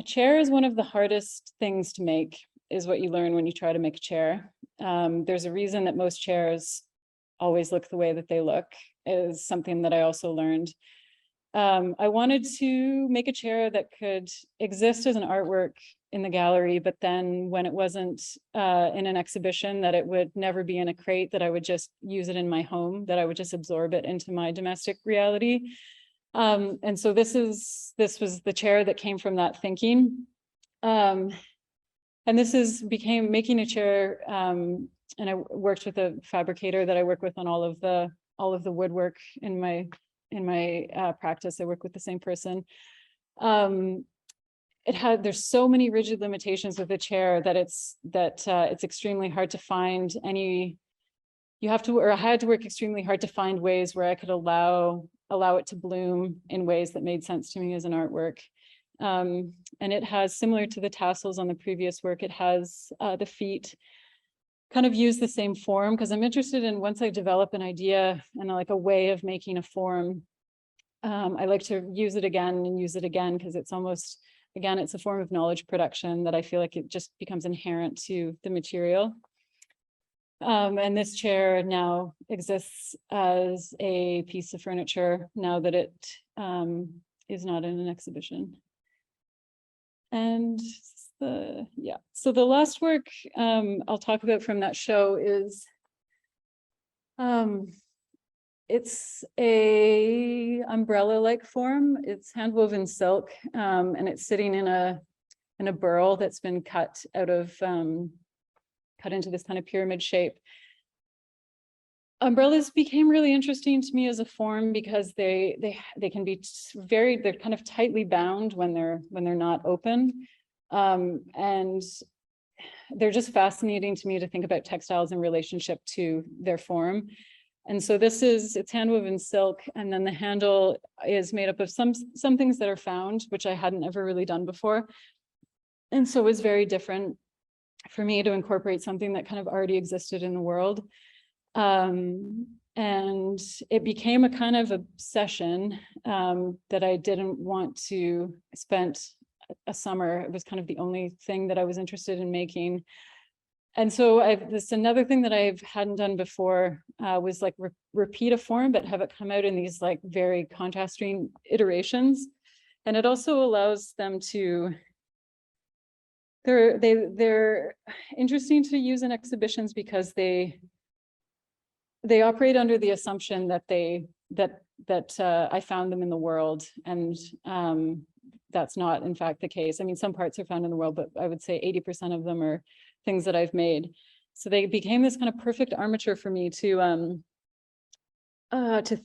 chair is one of the hardest things to make, is what you learn when you try to make a chair. There's a reason that most chairs always look the way that they look, is something that I also learned. I wanted to make a chair that could exist as an artwork in the gallery, but then when it wasn't in an exhibition, that it would never be in a crate, that I would just use it in my home, that I would just absorb it into my domestic reality. And so this was the chair that came from that thinking. And this became making a chair, and I worked with a fabricator that I work with on all of the woodwork in my practice. I work with the same person. There's so many rigid limitations with the chair that it's extremely hard to find any. I had to work extremely hard to find ways where I could allow it to bloom in ways that made sense to me as an artwork. And it has, similar to the tassels on the previous work, it has the feet kind of use the same form, because I'm interested in, once I develop an idea and like a way of making a form, I like to use it again and use it again, because it's almost, again, it's a form of knowledge production that I feel like it just becomes inherent to the material. And this chair now exists as a piece of furniture now that it is not in an exhibition. And so the last work I'll talk about from that show is it's a umbrella-like form. It's hand-woven silk, and it's sitting in a burl that's been cut out of cut into this kind of pyramid shape. Umbrellas became really interesting to me as a form because they can be they're kind of tightly bound when they're not open, and they're just fascinating to me to think about textiles in relationship to their form. And so it's hand-woven silk, and then the handle is made up of some things that are found, which I hadn't ever really done before. And so it was very different for me to incorporate something that kind of already existed in the world. And it became a kind of obsession that I didn't want to spend a summer. It was kind of the only thing that I was interested in making. And so this another thing that I hadn't done before was like repeat a form, but have it come out in these like very contrasting iterations. And it also allows them to, they're interesting to use in exhibitions because they operate under the assumption that I found them in the world, and that's not in fact the case. I mean, some parts are found in the world, but I would say 80% of them are things that I've made. So they became this kind of perfect armature for me to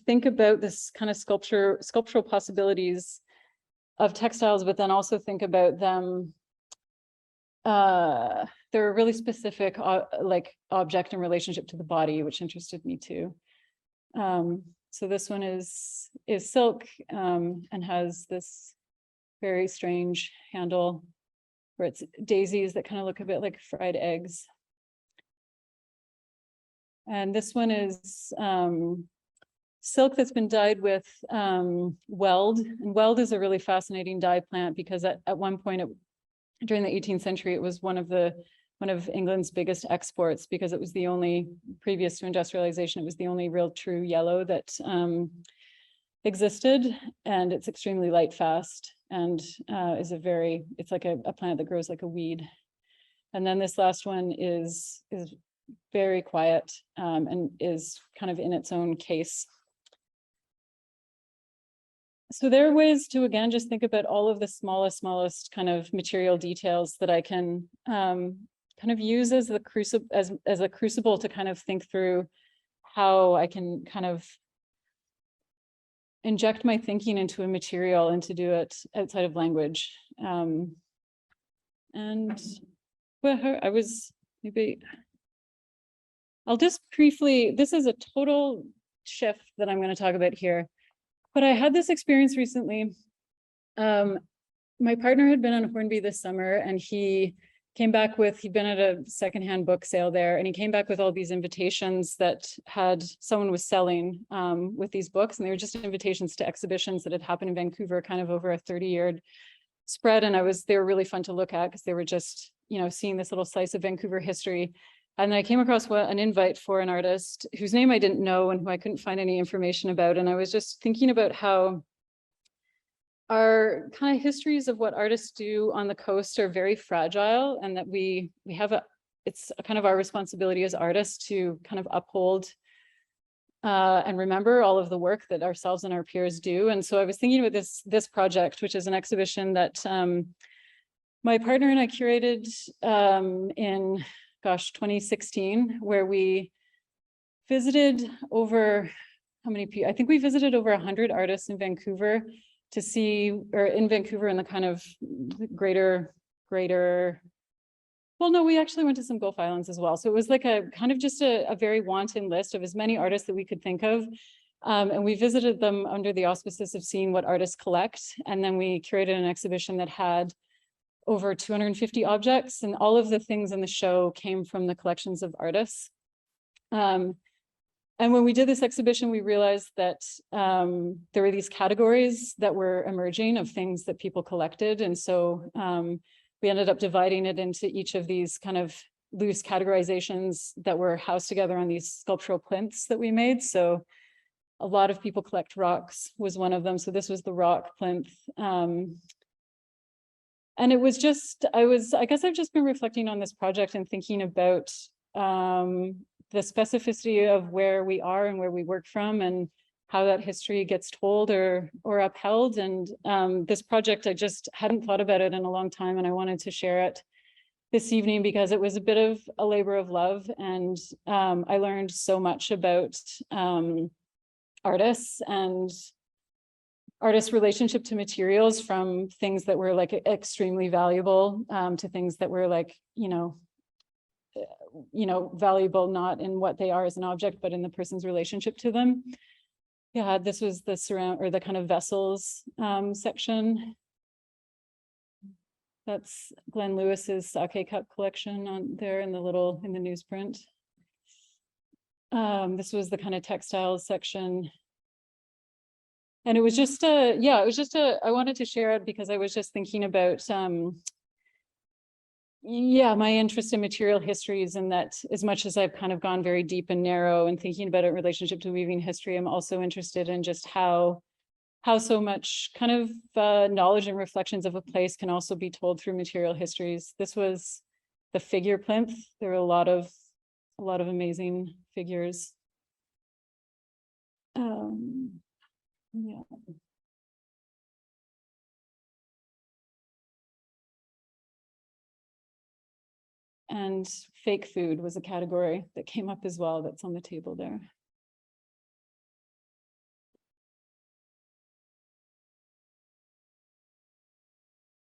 think about this kind of sculptural possibilities of textiles, but then also think about them. They're a really specific like object in relationship to the body, which interested me too. So this one is silk and has this very strange handle where it's daisies that kind of look a bit like fried eggs. And this one is silk that's been dyed with weld. And weld is a really fascinating dye plant because at one point during the 18th century, it was one of England's biggest exports because it was the only, previous to industrialization, it was the only real true yellow that existed, and it's extremely light fast and it's like a plant that grows like a weed. And then this last one is very quiet and is kind of in its own case. So there are ways to, again, just think about all of the smallest kind of material details that I can kind of use as a crucible to kind of think through how I can kind of inject my thinking into a material and to do it outside of language. And well, I'll just briefly, this is a total shift that I'm going to talk about here. But I had this experience recently. My partner had been on Hornby this summer, and he came back with, he'd been at a secondhand book sale there, and he came back with all these invitations that someone was selling with these books, and they were just invitations to exhibitions that had happened in Vancouver kind of over a 30-year spread. And they were really fun to look at because they were just, seeing this little slice of Vancouver history. And I came across an invite for an artist whose name I didn't know and who I couldn't find any information about. And I was just thinking about how our kind of histories of what artists do on the coast are very fragile, and that we have it's kind of our responsibility as artists to kind of uphold and remember all of the work that ourselves and our peers do. And so I was thinking about this project, which is an exhibition that my partner and I curated in 2016, where we visited over, how many people? I think we visited over 100 artists in Vancouver to see, or in Vancouver in the kind of greater, well, no, we actually went to some Gulf Islands as well. So it was like a kind of just a very wanton list of as many artists that we could think of. And we visited them under the auspices of seeing what artists collect. And then we curated an exhibition that had over 250 objects, and all of the things in the show came from the collections of artists. And when we did this exhibition, we realized that there were these categories that were emerging of things that people collected. And so we ended up dividing it into each of these kind of loose categorizations that were housed together on these sculptural plinths that we made. So a lot of people collect rocks was one of them. So this was the rock plinth. And it was just, I guess I've just been reflecting on this project and thinking about the specificity of where we are and where we work from and how that history gets told or upheld. And this project, I just hadn't thought about it in a long time, and I wanted to share it this evening because it was a bit of a labor of love. And I learned so much about artists and artists' relationship to materials, from things that were like extremely valuable to things that were like, valuable not in what they are as an object, but in the person's relationship to them. Yeah, this was the surround or the kind of vessels section. That's Glenn Lewis's sake cup collection on there in the newsprint. This was the kind of textiles section. And it was just I wanted to share it because I was just thinking about my interest in material histories, and that as much as I've kind of gone very deep and narrow and thinking about it in relationship to weaving history, I'm also interested in just how so much kind of knowledge and reflections of a place can also be told through material histories. This was the figure plinth. There were a lot of amazing figures. Yeah. And fake food was a category that came up as well. That's on the table there.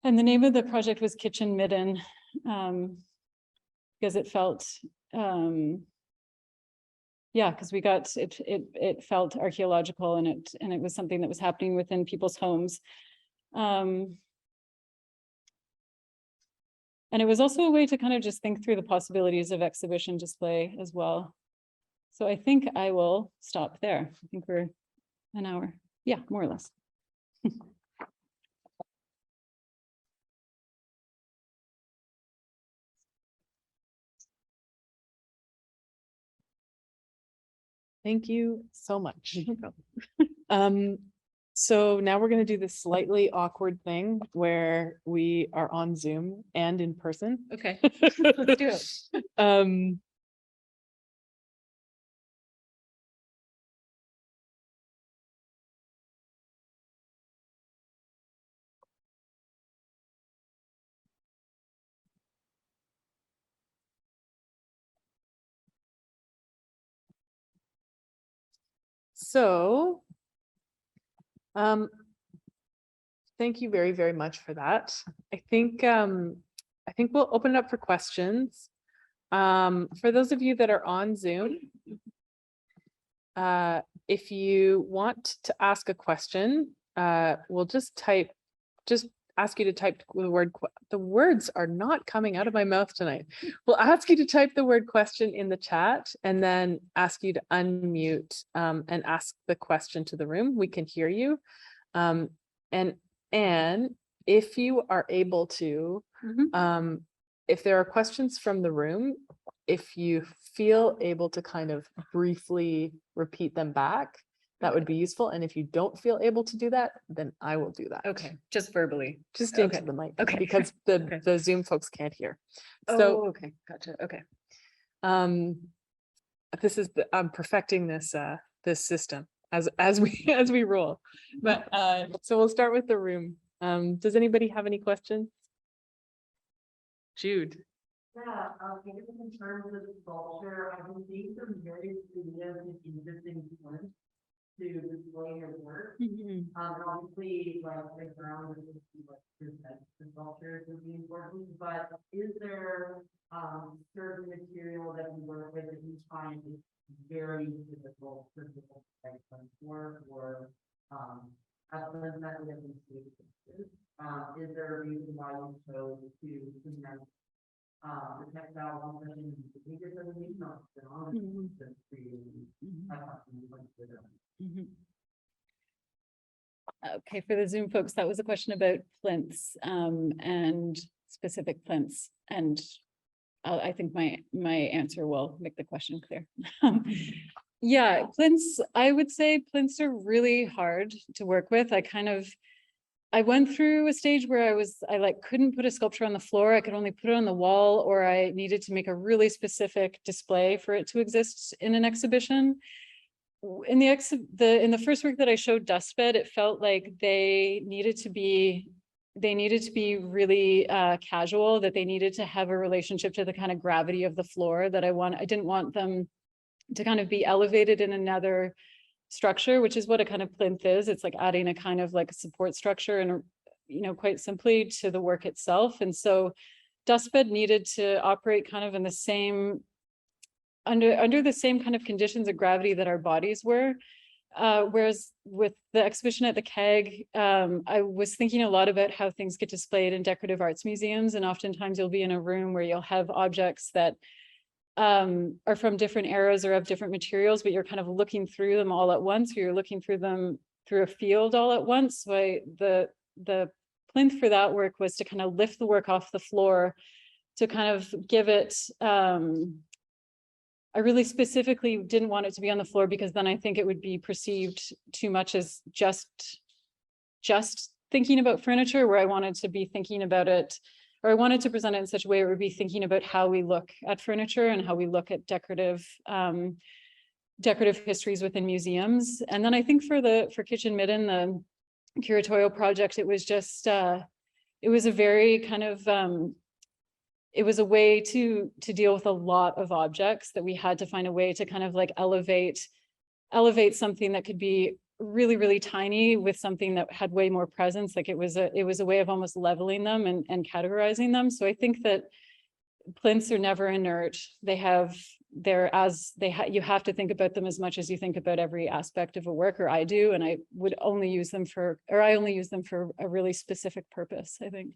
And the name of the project was Kitchen Midden, because it felt, because we got it felt archaeological, and it was something that was happening within people's homes. And it was also a way to kind of just think through the possibilities of exhibition display as well. So I think I will stop there. I think we're an hour. Yeah, more or less. Thank you so much. So now we're going to do this slightly awkward thing where we are on Zoom and in person. Okay, let's do it. So, thank you very, very much for that. I think we'll open it up for questions. For those of you that are on Zoom, if you want to ask a question, we'll just ask you to type the word. The words are not coming out of my mouth tonight. We'll ask you to type the word question in the chat, and then ask you to unmute and ask the question to the room. We can hear you. And if you are able to, if there are questions from the room, if you feel able to kind of briefly repeat them back, that would be useful. And if you don't feel able to do that, then I will do that. Okay, just verbally. Just into the mic. Okay. Because the Zoom folks can't hear. So okay, gotcha. Okay. This is I'm perfecting this system as we roll. But so we'll start with the room. Does anybody have any questions? Jude. Yeah, in terms of sculpture, I've been seeing some very creative and interesting points to display your work. And obviously, like the ground is what presents the sculpture would be important, but is there certain material that you work with that you find is very difficult for people to work or as that we have been seeing? Is there a reason why you chose to present the textile one Okay, for the Zoom folks, that was a question about plinths and specific plinths. And I think my answer will make the question clear. Yeah, plinths, I would say plinths are really hard to work with. I went through a stage where I like couldn't put a sculpture on the floor. I could only put it on the wall, or I needed to make a really specific display for it to exist in an exhibition. In the first work that I showed, Dustbed, it felt like they needed to be really casual, that they needed to have a relationship to the kind of gravity of the floor that I didn't want them to kind of be elevated in another structure, which is what a kind of plinth is. It's like adding a kind of like a support structure and, you know, quite simply to the work itself. And so Dustbed needed to operate kind of in the same, under the same kind of conditions of gravity that our bodies were. Whereas with the exhibition at the Keg, I was thinking a lot about how things get displayed in decorative arts museums. And oftentimes you'll be in a room where you'll have objects that are from different eras or of different materials, but you're kind of looking through them all at once, or you're looking through them through a field all at once. So the plinth for that work was to kind of lift the work off the floor, to kind of give it, I really specifically didn't want it to be on the floor, because then I think it would be perceived too much as just thinking about furniture, where I wanted to be thinking about it, or I wanted to present it in such a way it would be thinking about how we look at furniture and how we look at decorative histories within museums. And then I think for Kitchen Midden, the curatorial project, it was just it was a very kind of it was a way to deal with a lot of objects, that we had to find a way to kind of like elevate something that could be really, really tiny with something that had way more presence. Like it was a way of almost leveling them and categorizing them. So I think that plinths are never inert. You have to think about them as much as you think about every aspect of a work, or I do, and I only use them for a really specific purpose, I think.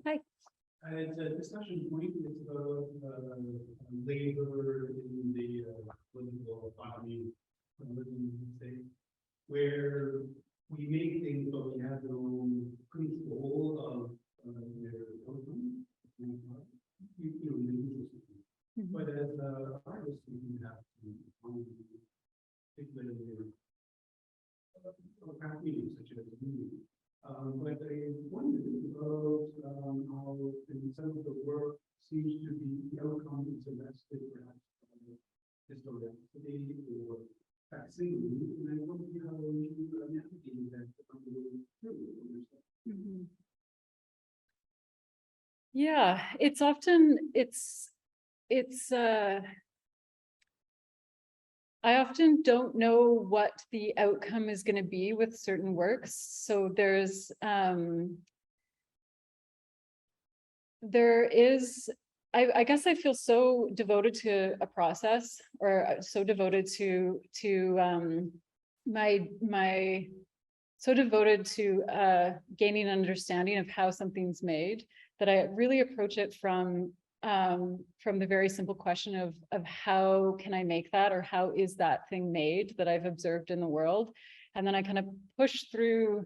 Hi. It's a discussion point. It's about labor in the political economy, where we make things, but we have no control of their outcome. But as artists, we have to particularly craft mediums such as movie. But I wondered about how in some of the work seems to be the outcome is arrested, perhaps historicity or facsimile, and I wonder how you navigate that through. Yeah, it's often I often don't know what the outcome is going to be with certain works. So there is, I guess I feel so devoted to a process, or so devoted to gaining an understanding of how something's made, that I really approach it from the very simple question of how can I make that, or how is that thing made that I've observed in the world? And then I kind of push through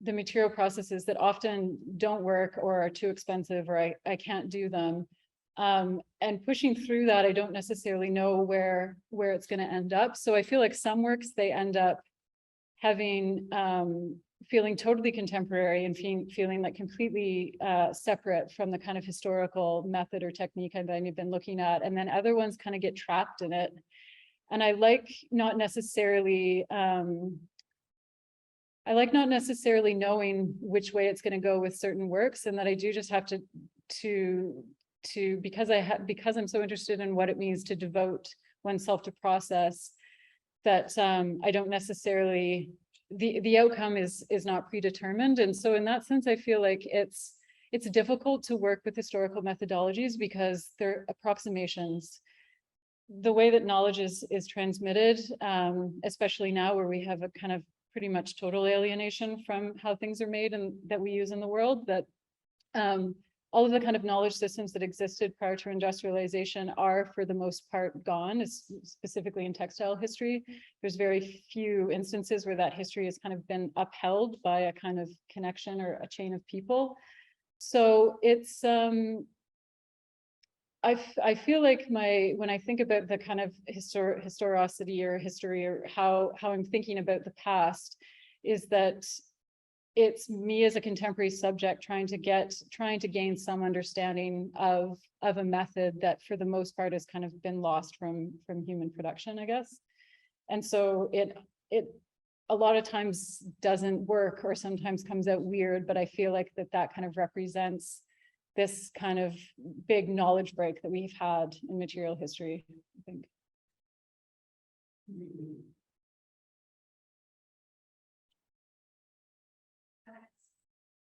the material processes that often don't work or are too expensive, or I can't do them. And pushing through that, I don't necessarily know where it's going to end up. So I feel like some works, they end up having feeling totally contemporary and feeling like completely separate from the kind of historical method or technique I've been looking at. And then other ones kind of get trapped in it. And I like not necessarily knowing which way it's going to go with certain works, and that I do just have to because I'm so interested in what it means to devote oneself to process, that I don't necessarily, the outcome is not predetermined. And so in that sense, I feel like it's difficult to work with historical methodologies, because they're approximations. The way that knowledge is transmitted, especially now where we have a kind of pretty much total alienation from how things are made and that we use in the world, that all of the kind of knowledge systems that existed prior to industrialization are for the most part gone, specifically in textile history. There's very few instances where that history has kind of been upheld by a kind of connection or a chain of people. So it's, I feel like when I think about the kind of historicity or history, or how I'm thinking about the past, is that it's me as a contemporary subject trying to gain some understanding of a method that for the most part has kind of been lost from human production, I guess. And so it a lot of times doesn't work, or sometimes comes out weird, but I feel like that kind of represents this kind of big knowledge break that we've had in material history, I think.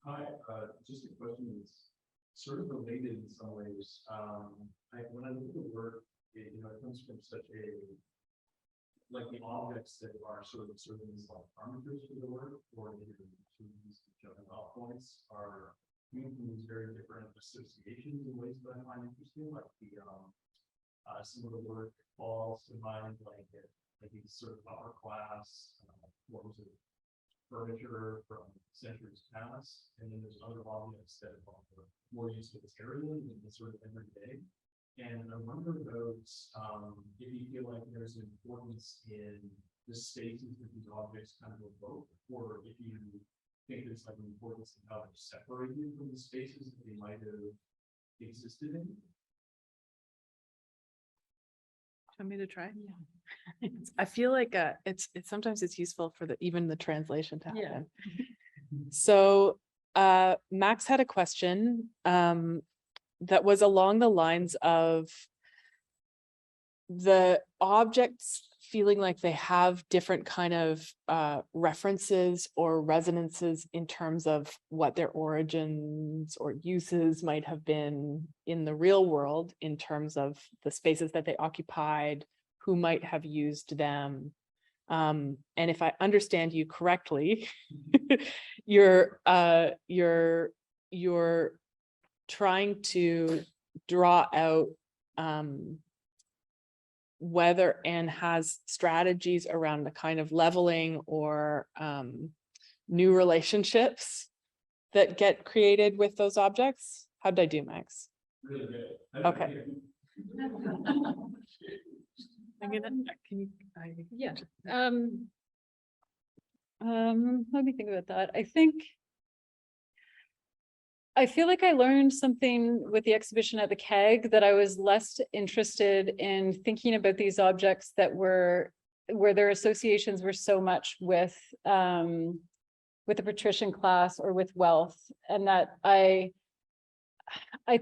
Hi, just a question that's sort of related in some ways. When I look at the work, it comes from such a, like the objects that are sort of serving as like parameters for the work, or the jumping off points are coming from these very different associations in ways that I find interesting, like the some of the work falls to mind like these sort of upper class, what was it, furniture from centuries past, and then there's other objects that are more utilitarian and sort of everyday. And I wonder about if you feel like there's an importance in the spaces that these objects kind of evoke, or if you think there's like an importance in how they're separated from the spaces that they might have existed in. Want me to try? Yeah. I feel like it's sometimes it's useful for even the translation to happen. Yeah. So Max had a question that was along the lines of the objects feeling like they have different kind of references or resonances in terms of what their origins or uses might have been in the real world, in terms of the spaces that they occupied, who might have used them. And if I understand you correctly, you're trying to draw out whether Anne has strategies around the kind of leveling or new relationships that get created with those objects. How'd I do, Max? Really good. Okay. I'm gonna, can you, Yeah. Let me think about that. I feel like I learned something with the exhibition at the Keg, that I was less interested in thinking about these objects that were, where their associations were so much with the patrician class or with wealth. And that I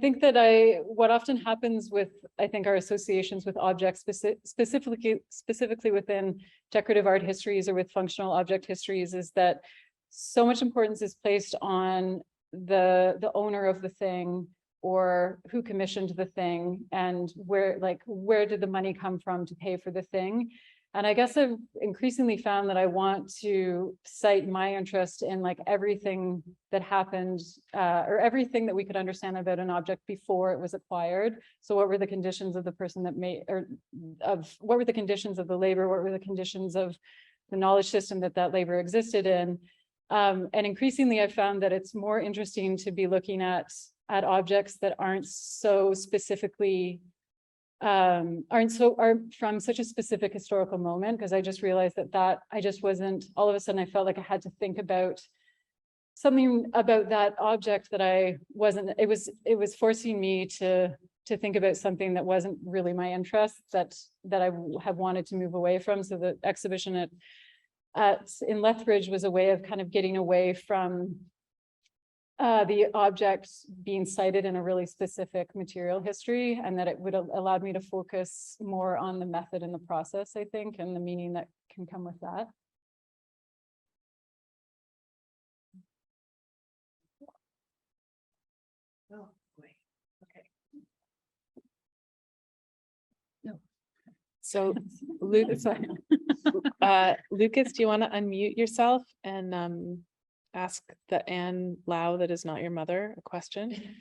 think that what often happens with, I think, our associations with objects, specifically within decorative art histories or with functional object histories, is that so much importance is placed on the owner of the thing, or who commissioned the thing, and where did the money come from to pay for the thing. And I guess I've increasingly found that I want to cite my interest in like everything that happened, or everything that we could understand about an object before it was acquired. So what were the conditions of the person that made, or what were the conditions of the labor? What were the conditions of the knowledge system that labor existed in? And increasingly, I've found that it's more interesting to be looking at objects that aren't so specifically, are from such a specific historical moment, because I just realized that I just wasn't, all of a sudden I felt like I had to think about something about that object that I wasn't, it was forcing me to think about something that wasn't really my interest, that I have wanted to move away from. So the exhibition in Lethbridge was a way of kind of getting away from the objects being cited in a really specific material history, and that it would have allowed me to focus more on the method and the process, I think, and the meaning that can come with that. oh boy, okay. No. So Lucas, Lucas, do you want to unmute yourself and ask the Anne Loewe that is not your mother a question?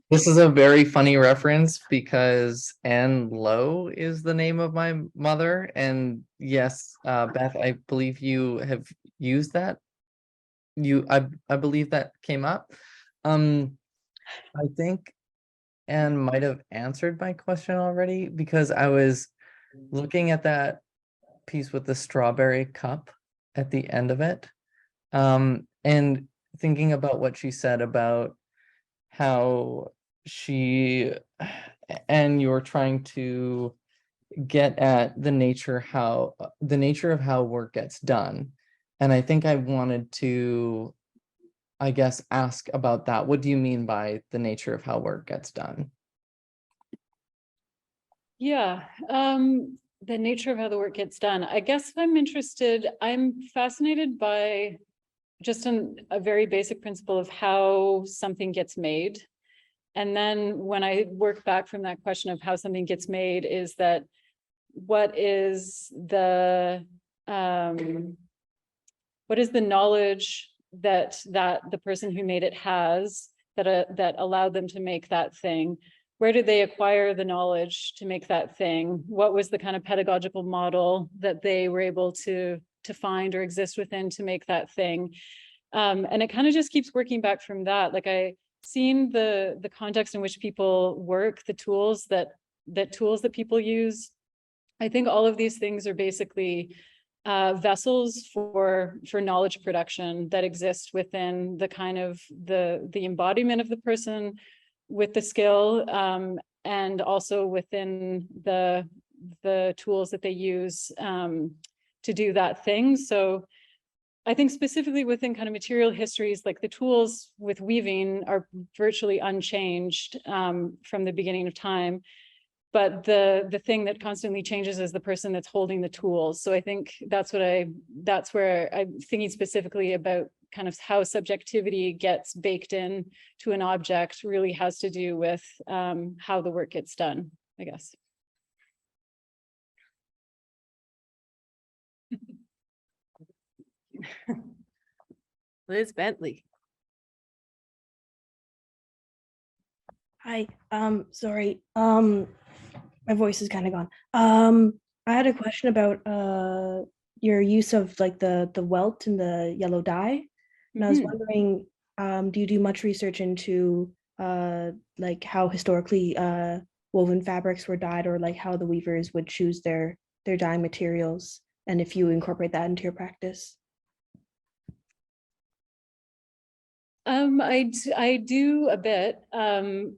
This is a very funny reference because Anne Lowe is the name of my mother. And yes, Beth, I believe you have used that. I believe that came up. I think Anne might have answered my question already because I was looking at that piece with the strawberry cup at the end of it. And thinking about what she said about how and you're trying to get at the nature of how work gets done. And I think I wanted to, I guess, ask about that. What do you mean by the nature of how work gets done? Yeah, the nature of how the work gets done. I guess I'm fascinated by just a very basic principle of how something gets made. And then when I work back from that question of how something gets made, is that what is the knowledge that the person who made it has that allowed them to make that thing? Where did they acquire the knowledge to make that thing? What was the kind of pedagogical model that they were able to find or exist within to make that thing? And it kind of just keeps working back from that. Like I seen the context in which people work, the tools that people use. I think all of these things are basically vessels for knowledge production that exist within the kind of the embodiment of the person with the skill, and also within the tools that they use to do that thing. So I think specifically within kind of material histories, like the tools with weaving are virtually unchanged from the beginning of time. But the thing that constantly changes is the person that's holding the tools. So I think that's where I'm thinking specifically about kind of how subjectivity gets baked in to an object really has to do with how the work gets done, I guess. Liz Bentley. Hi, sorry, my voice is kind of gone. I had a question about your use of like the welt and the yellow dye. And I was wondering, do you do much research into like how historically woven fabrics were dyed, or like how the weavers would choose their dyeing materials, and if you incorporate that into your practice? I do a bit.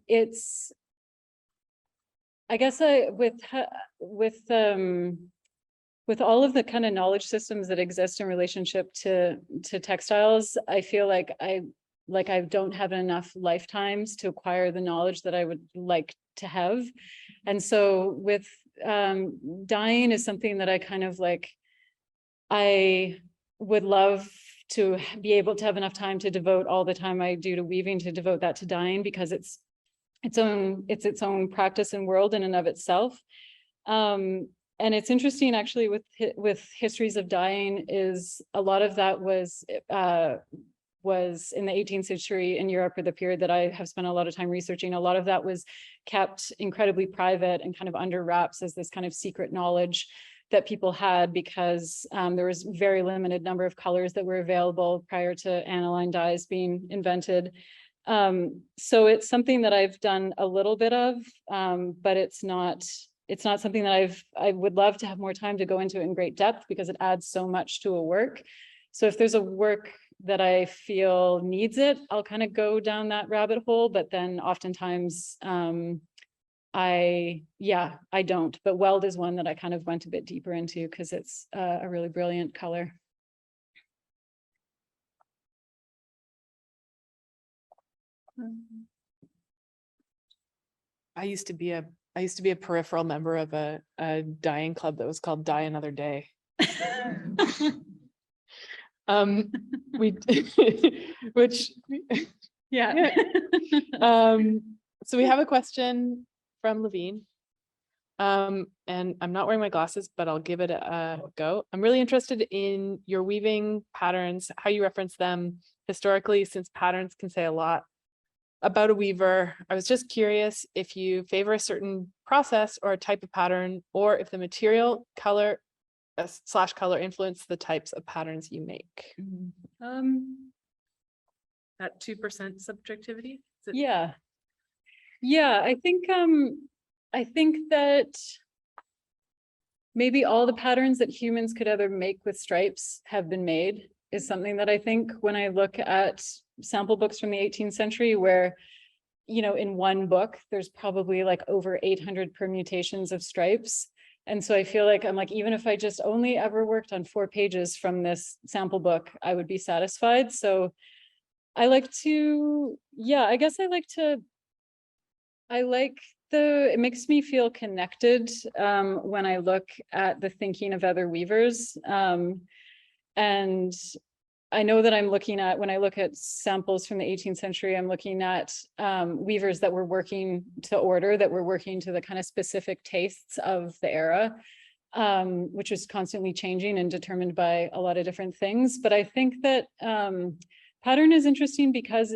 It's, I guess with all of the kind of knowledge systems that exist in relationship to textiles, I feel like I don't have enough lifetimes to acquire the knowledge that I would like to have. And so with dyeing is something that I kind of like, I would love to be able to have enough time to devote all the time I do to weaving to devote that to dyeing, because it's its own practice and world in and of itself. And it's interesting actually with histories of dyeing is a lot of that was in the 18th century in Europe, or the period that I have spent a lot of time researching. A lot of that was kept incredibly private and kind of under wraps as this kind of secret knowledge that people had, because there was very limited number of colors that were available prior to aniline dyes being invented. So it's something that I've done a little bit of, but it's not something that I would love to have more time to go into in great depth, because it adds so much to a work. So if there's a work that I feel needs it, I'll kind of go down that rabbit hole, but then oftentimes I don't, but weld is one that I kind of went a bit deeper into because it's a really brilliant color. I used to be a peripheral member of a dyeing club that was called Dye Another Day. Which Yeah. So we have a question from Levine. And I'm not wearing my glasses, but I'll give it a go. I'm really interested in your weaving patterns, how you reference them historically, since patterns can say a lot about a weaver. I was just curious if you favor a certain process or a type of pattern, or if the material, color, slash color influence the types of patterns you make. That 2% subjectivity? Is it- Yeah. Yeah, I think that maybe all the patterns that humans could ever make with stripes have been made is something that I think when I look at sample books from the 18th century where, you know, in one book, there's probably like over 800 permutations of stripes. And so I feel like I'm like, even if I just only ever worked on 4 pages from this sample book, I would be satisfied. So I like to, yeah, I guess it makes me feel connected when I look at the thinking of other weavers. And I know that I'm looking at, when I look at samples from the 18th century, I'm looking at weavers that were working to order, that were working to the kind of specific tastes of the era, which was constantly changing and determined by a lot of different things. But I think that pattern is interesting because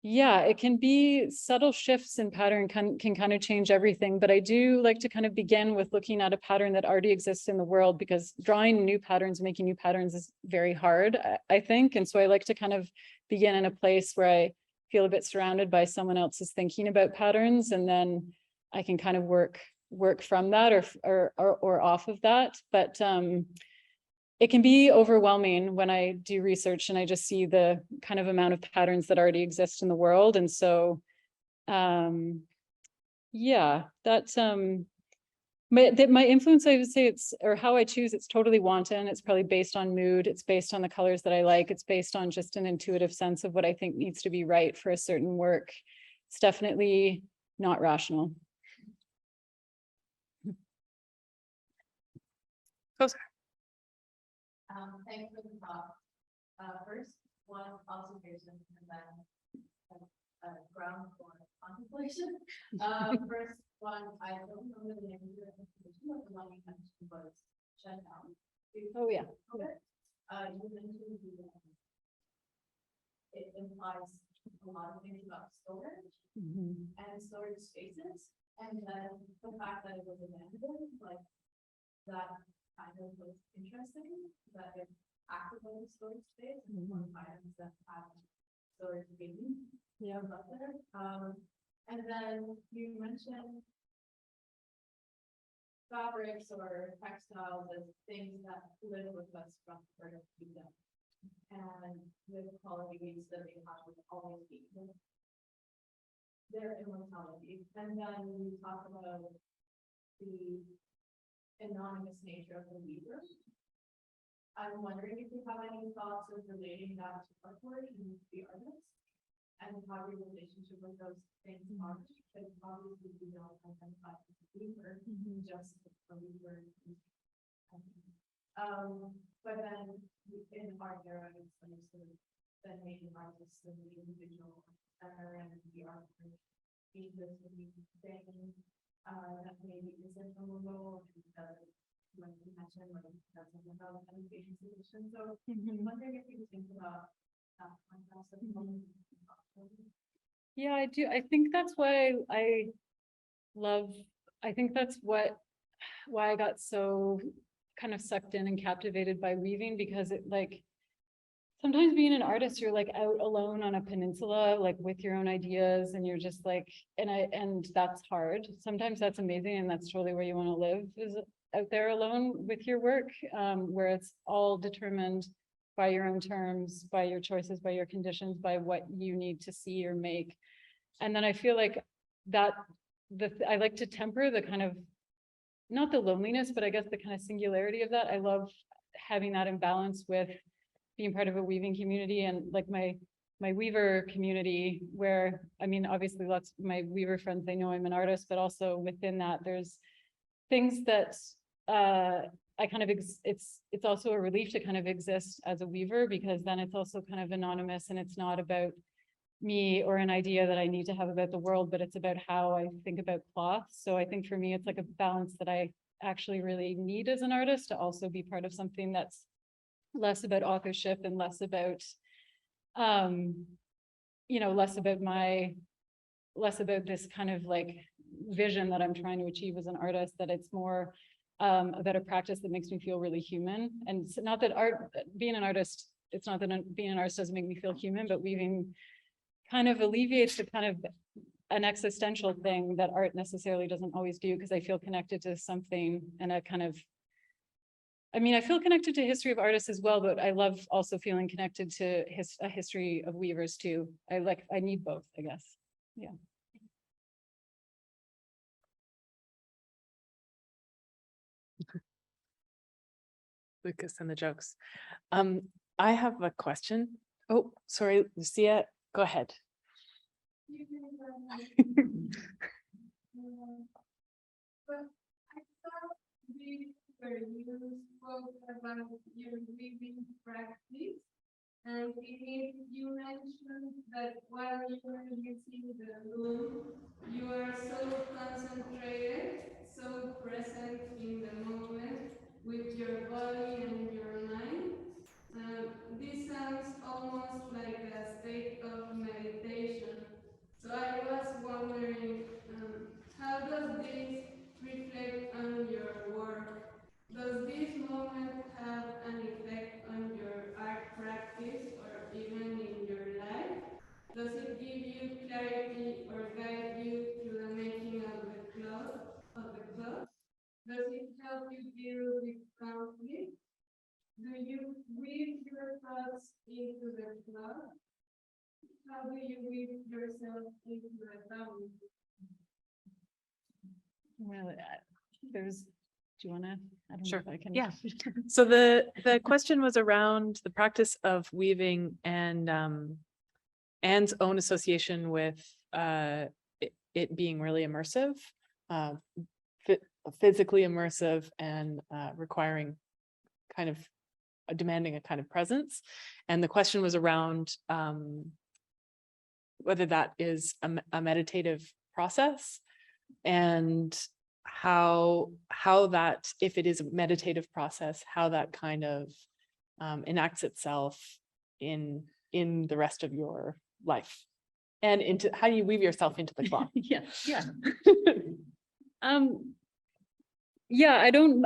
yeah, it can be subtle shifts in pattern can kind of change everything. But I do like to kind of begin with looking at a pattern that already exists in the world, because drawing new patterns, making new patterns is very hard, I think. And so I like to kind of begin in a place where I feel a bit surrounded by someone else's thinking about patterns, and then I can kind of work from that or off of that. But it can be overwhelming when I do research and I just see the kind of amount of patterns that already exist in the world. And so, yeah, that's, my influence, I would say or how I choose, it's totally wanton. It's probably based on mood. It's based on the colors that I like. It's based on just an intuitive sense of what I think needs to be right for a certain work. It's definitely not rational. Thanks for the talk. First, one observation and then a ground for contemplation. First one, I don't remember the name of the institution, but the one you mentioned was shut down. Oh, yeah. You mentioned it implies a lot of things about storage and storage spaces, and then the fact that it was abandoned, like that kind of was interesting, that it activated storage space and one items that have storage space. Yeah, up there. And then you mentioned fabrics or textiles as things that live with us from birth to death, and with qualities that they have to always be their immortality. And then you talk about the anonymous nature of the weaver. I'm wondering if you have any thoughts of relating that to artwork and the artist, and how your relationship with those things are, because obviously we don't identify as a weaver, just a weaver. But then in art there is some sort of then making artists and the individual center and the artwork being this thing that maybe isn't a role, and like you mentioned, like doesn't develop education solution. So I'm wondering if you think about that concept of Yeah, I do. I think that's why I think that's why I got so kind of sucked in and captivated by weaving, because it like sometimes being an artist, you're like out alone on a peninsula, like with your own ideas, and you're just like, and that's hard. Sometimes that's amazing, and that's totally where you want to live, is out there alone with your work, where it's all determined by your own terms, by your choices, by your conditions, by what you need to see or make. And then I feel like that I like to temper the kind of, not the loneliness, but I guess the kind of singularity of that. I love having that in balance with being part of a weaving community, and like my weaver community, where, I mean, obviously lots of my weaver friends, they know I'm an artist, but also within that, there's things that I kind of, it's also a relief to kind of exist as a weaver, because then it's also kind of anonymous, and it's not about me or an idea that I need to have about the world, but it's about how I think about cloth. So I think for me, it's like a balance that I actually really need as an artist, to also be part of something that's less about authorship and less about you know, less about this kind of like vision that I'm trying to achieve as an artist, that it's more about a practice that makes me feel really human. And it's not that being an artist, it's not that being an artist doesn't make me feel human, but weaving kind of alleviates the kind of an existential thing that art necessarily doesn't always do, because I feel connected to something and a kind of, I mean, I feel connected to history of artists as well, but I love also feeling connected to a history of weavers too. I need both, I guess. Yeah. Lucas and the jokes. I have a question. Oh, sorry, Lucia, go ahead. But I thought you spoke about your weaving practice, and you mentioned that while you are using the loom, you are so concentrated, so present in the moment with your body and your mind. This sounds almost like a state of meditation. So I was wondering, how does this reflect on your work? Does this moment have an effect on your art practice or even in your life? Does it give you clarity or guide you through the making of the cloth? Does it help you deal with conflict? Do you weave your thoughts into the cloth? How do you weave yourself into the gown? Well, do you want to? I don't know Sure. if I can. Yeah. So the question was around the practice of weaving and Anne's own association with it being really immersive, physically immersive, and requiring kind of demanding a kind of presence. And the question was around whether that is a meditative process, and how that, if it is a meditative process, how that kind of enacts itself in the rest of your life, and into how you weave yourself into the cloth. Yeah. Yeah, I don't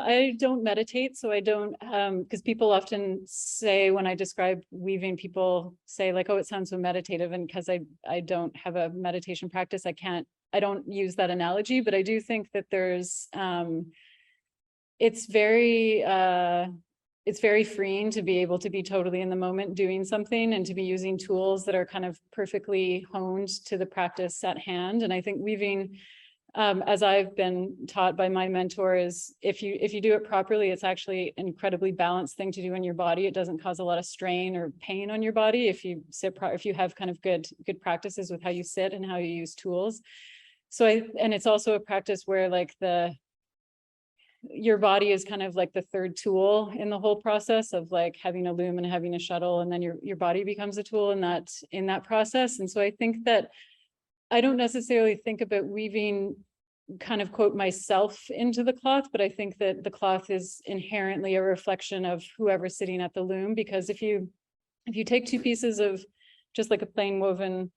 meditate, so I don't, because people often say, when I describe weaving, people say like, oh, it sounds so meditative, and because I don't have a meditation practice, I don't use that analogy, but I do think that there's it's very freeing to be able to be totally in the moment doing something, and to be using tools that are kind of perfectly honed to the practice at hand. And I think weaving, as I've been taught by my mentor, is if you do it properly, it's actually an incredibly balanced thing to do in your body. It doesn't cause a lot of strain or pain on your body if you if you have kind of good practices with how you sit and how you use tools. So and it's also a practice where like your body is kind of like the third tool in the whole process of like having a loom and having a shuttle, and then your body becomes a tool in that process. And so I think that I don't necessarily think about weaving kind of quote myself into the cloth, but I think that the cloth is inherently a reflection of whoever's sitting at the loom. Because if you take two pieces of just like a plain woven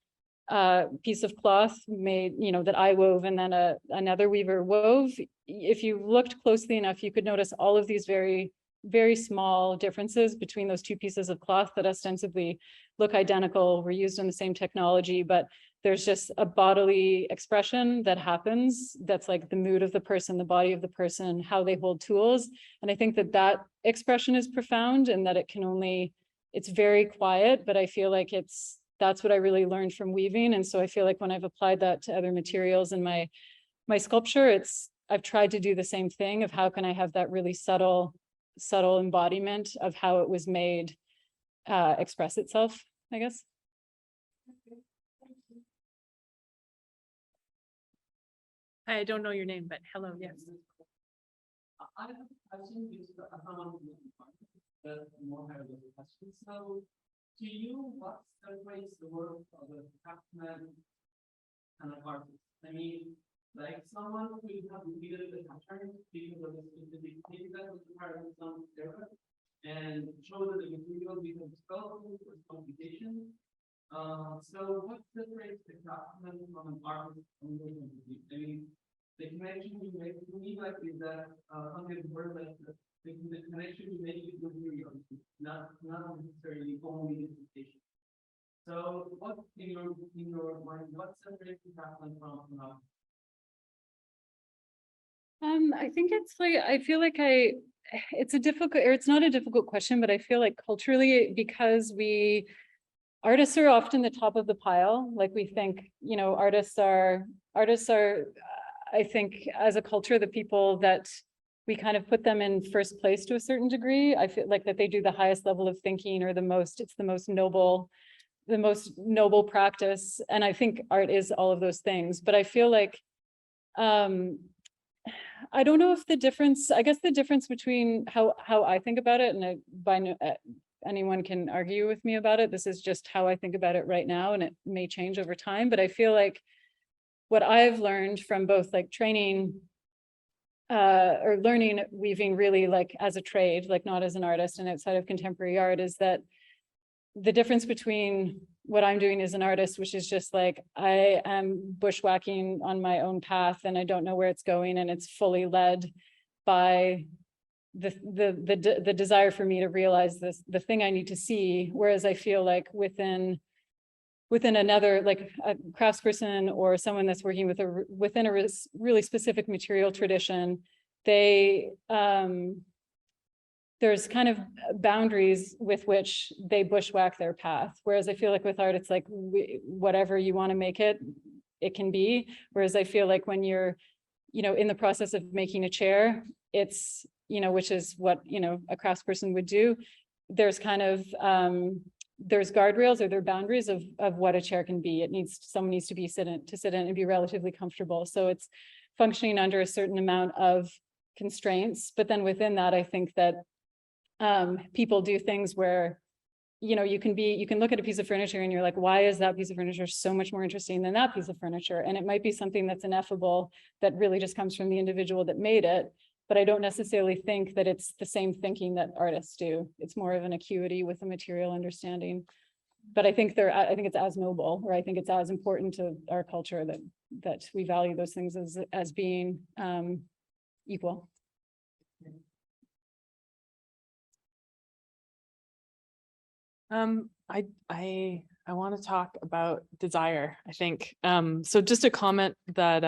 piece of cloth made, that I wove and then another weaver wove, if you looked closely enough, you could notice all of these very, very small differences between those two pieces of cloth that ostensibly look identical, were used in the same technology, but there's just a bodily expression that happens that's like the mood of the person, the body of the person, how they hold tools. And I think that expression is profound, and that it's very quiet, but I feel like that's what I really learned from weaving. And so I feel like when I've applied that to other materials in my sculpture, I've tried to do the same thing of how can I have that really subtle embodiment of how it was made express itself, I guess. I don't know your name, but hello, yes. I have a question which the more have the question. So to you, what separates the work of a craftsman and an artist? I mean, like someone who have needed the pattern because of the specific thing that was part of some era, and show that the material becomes colorful for complication. So what separates the craftsman from an artist? I mean, the connection you make to me like is that something word like the connection you make with material, not necessarily only interpretation. So what in your mind, what separates the craftsman from an artist? I think it's like, I feel like it's a difficult, or it's not a difficult question, but I feel like culturally, because artists are often the top of the pile. Like we think, you know, artists are, I think as a culture, the people that we kind of put them in first place to a certain degree. I feel like that they do the highest level of thinking, or it's the most noble practice. And I think art is all of those things, but I feel like, I don't know if I guess the difference between how I think about it, and anyone can argue with me about it. This is just how I think about it right now, and it may change over time, but I feel like what I've learned from both like training or learning weaving really like as a trade, like not as an artist and outside of contemporary art, is that the difference between what I'm doing as an artist, which is just like, I am bushwhacking on my own path and I don't know where it's going, and it's fully led by the desire for me to realize the thing I need to see. Whereas I feel like within another, like a craftsperson or someone that's working within a really specific material tradition, there's kind of boundaries with which they bushwhack their path. Whereas I feel like with art, it's like whatever you want to make it, it can be. Whereas I feel like when you're, you know, in the process of making a chair, it's, you know, which is what, you know, a craftsperson would do. There's kind of, there's guardrails, or there are boundaries of what a chair can be. Someone needs to be sit in and be relatively comfortable. So it's functioning under a certain amount of constraints. But then within that, I think that people do things where, you know, you can look at a piece of furniture and you're like, why is that piece of furniture so much more interesting than that piece of furniture? And it might be something that's ineffable that really just comes from the individual that made it. But I don't necessarily think that it's the same thinking that artists do. It's more of an acuity with a material understanding. But I think it's as noble, or I think it's as important to our culture that we value those things as being equal. I want to talk about desire, I think. So just a comment that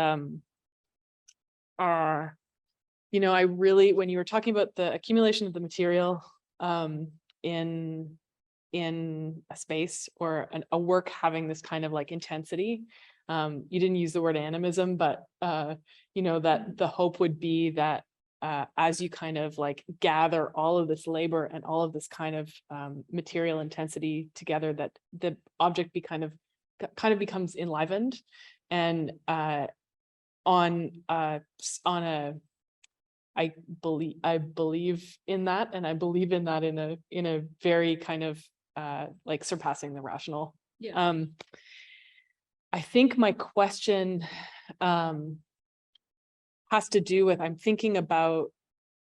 you know, I really, when you were talking about the accumulation of the material in a space or a work having this kind of like intensity, you didn't use the word animism, but you know, that the hope would be that as you kind of like gather all of this labor and all of this kind of material intensity together, that the object kind of becomes enlivened. And I believe in that, and I believe in that in a very kind of like surpassing the rational. Yeah. I think my question has to do with, I'm thinking about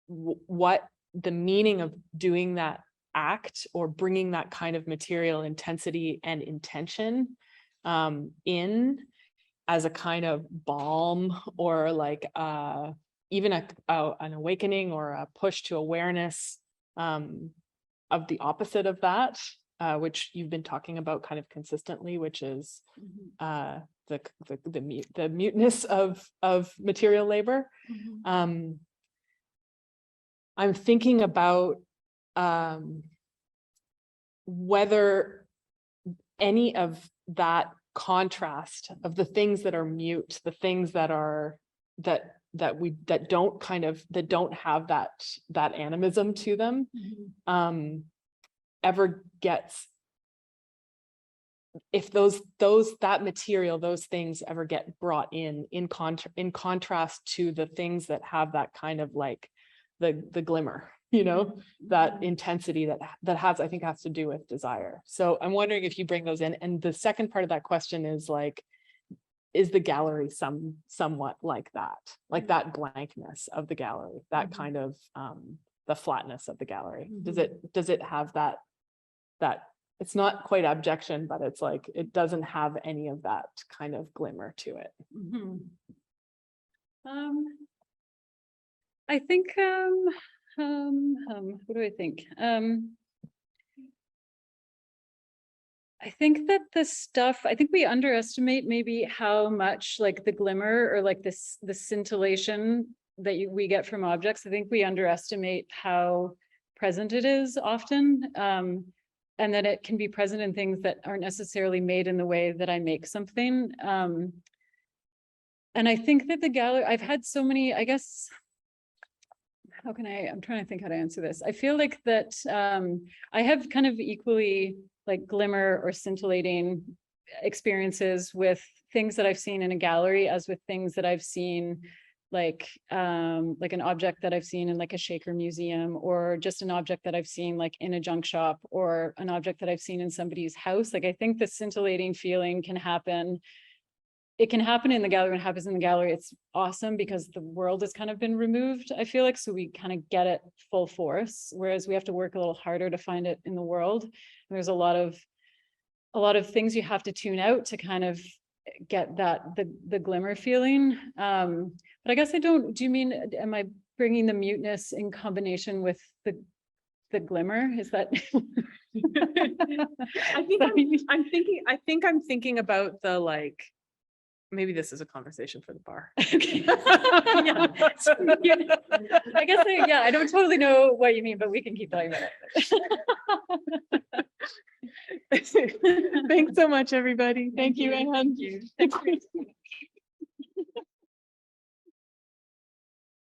what the meaning of doing that act or bringing that kind of material intensity and intention in as a kind of balm, or like even an awakening or a push to awareness of the opposite of that, which you've been talking about kind of consistently, which is the muteness of material labor. I'm thinking about whether any of that contrast of the things that are mute, the things that are that don't have that animism to them, ever gets, if that material, those things ever get brought in contrast to the things that have that kind of like the glimmer, you know, that intensity that has, I think, has to do with desire. So I'm wondering if you bring those in. And the second part of that question is like, is the gallery somewhat like that blankness of the gallery, that kind of the flatness of the gallery? Does it have that it's not quite abjection, but it's like, it doesn't have any of that kind of glimmer to it. I think, what do I think? I think that I think we underestimate maybe how much like the glimmer or like the scintillation that we get from objects. I think we underestimate how present it is often. And that it can be present in things that aren't necessarily made in the way that I make something. And I think that the gallery, I've had so many, I guess, I'm trying to think how to answer this. I feel like that I have kind of equally like glimmer or scintillating experiences with things that I've seen in a gallery as with things that I've seen like an object that I've seen in like a Shaker museum, or just an object that I've seen like in a junk shop, or an object that I've seen in somebody's house. Like I think the scintillating feeling can happen. It can happen in the gallery. When it happens in the gallery, it's awesome because the world has kind of been removed, I feel like, so we kind of get it full force, whereas we have to work a little harder to find it in the world. And there's a lot of things you have to tune out to kind of get that the glimmer feeling. But I guess do you mean, am I bringing the muteness in combination with the glimmer? Is that? I think I'm thinking about the like, maybe this is a conversation for the bar. Okay. Yeah. I guess, yeah, I don't totally know what you mean, but we can keep talking about it. Thanks so much, everybody. Thank you, Anne. Thank you.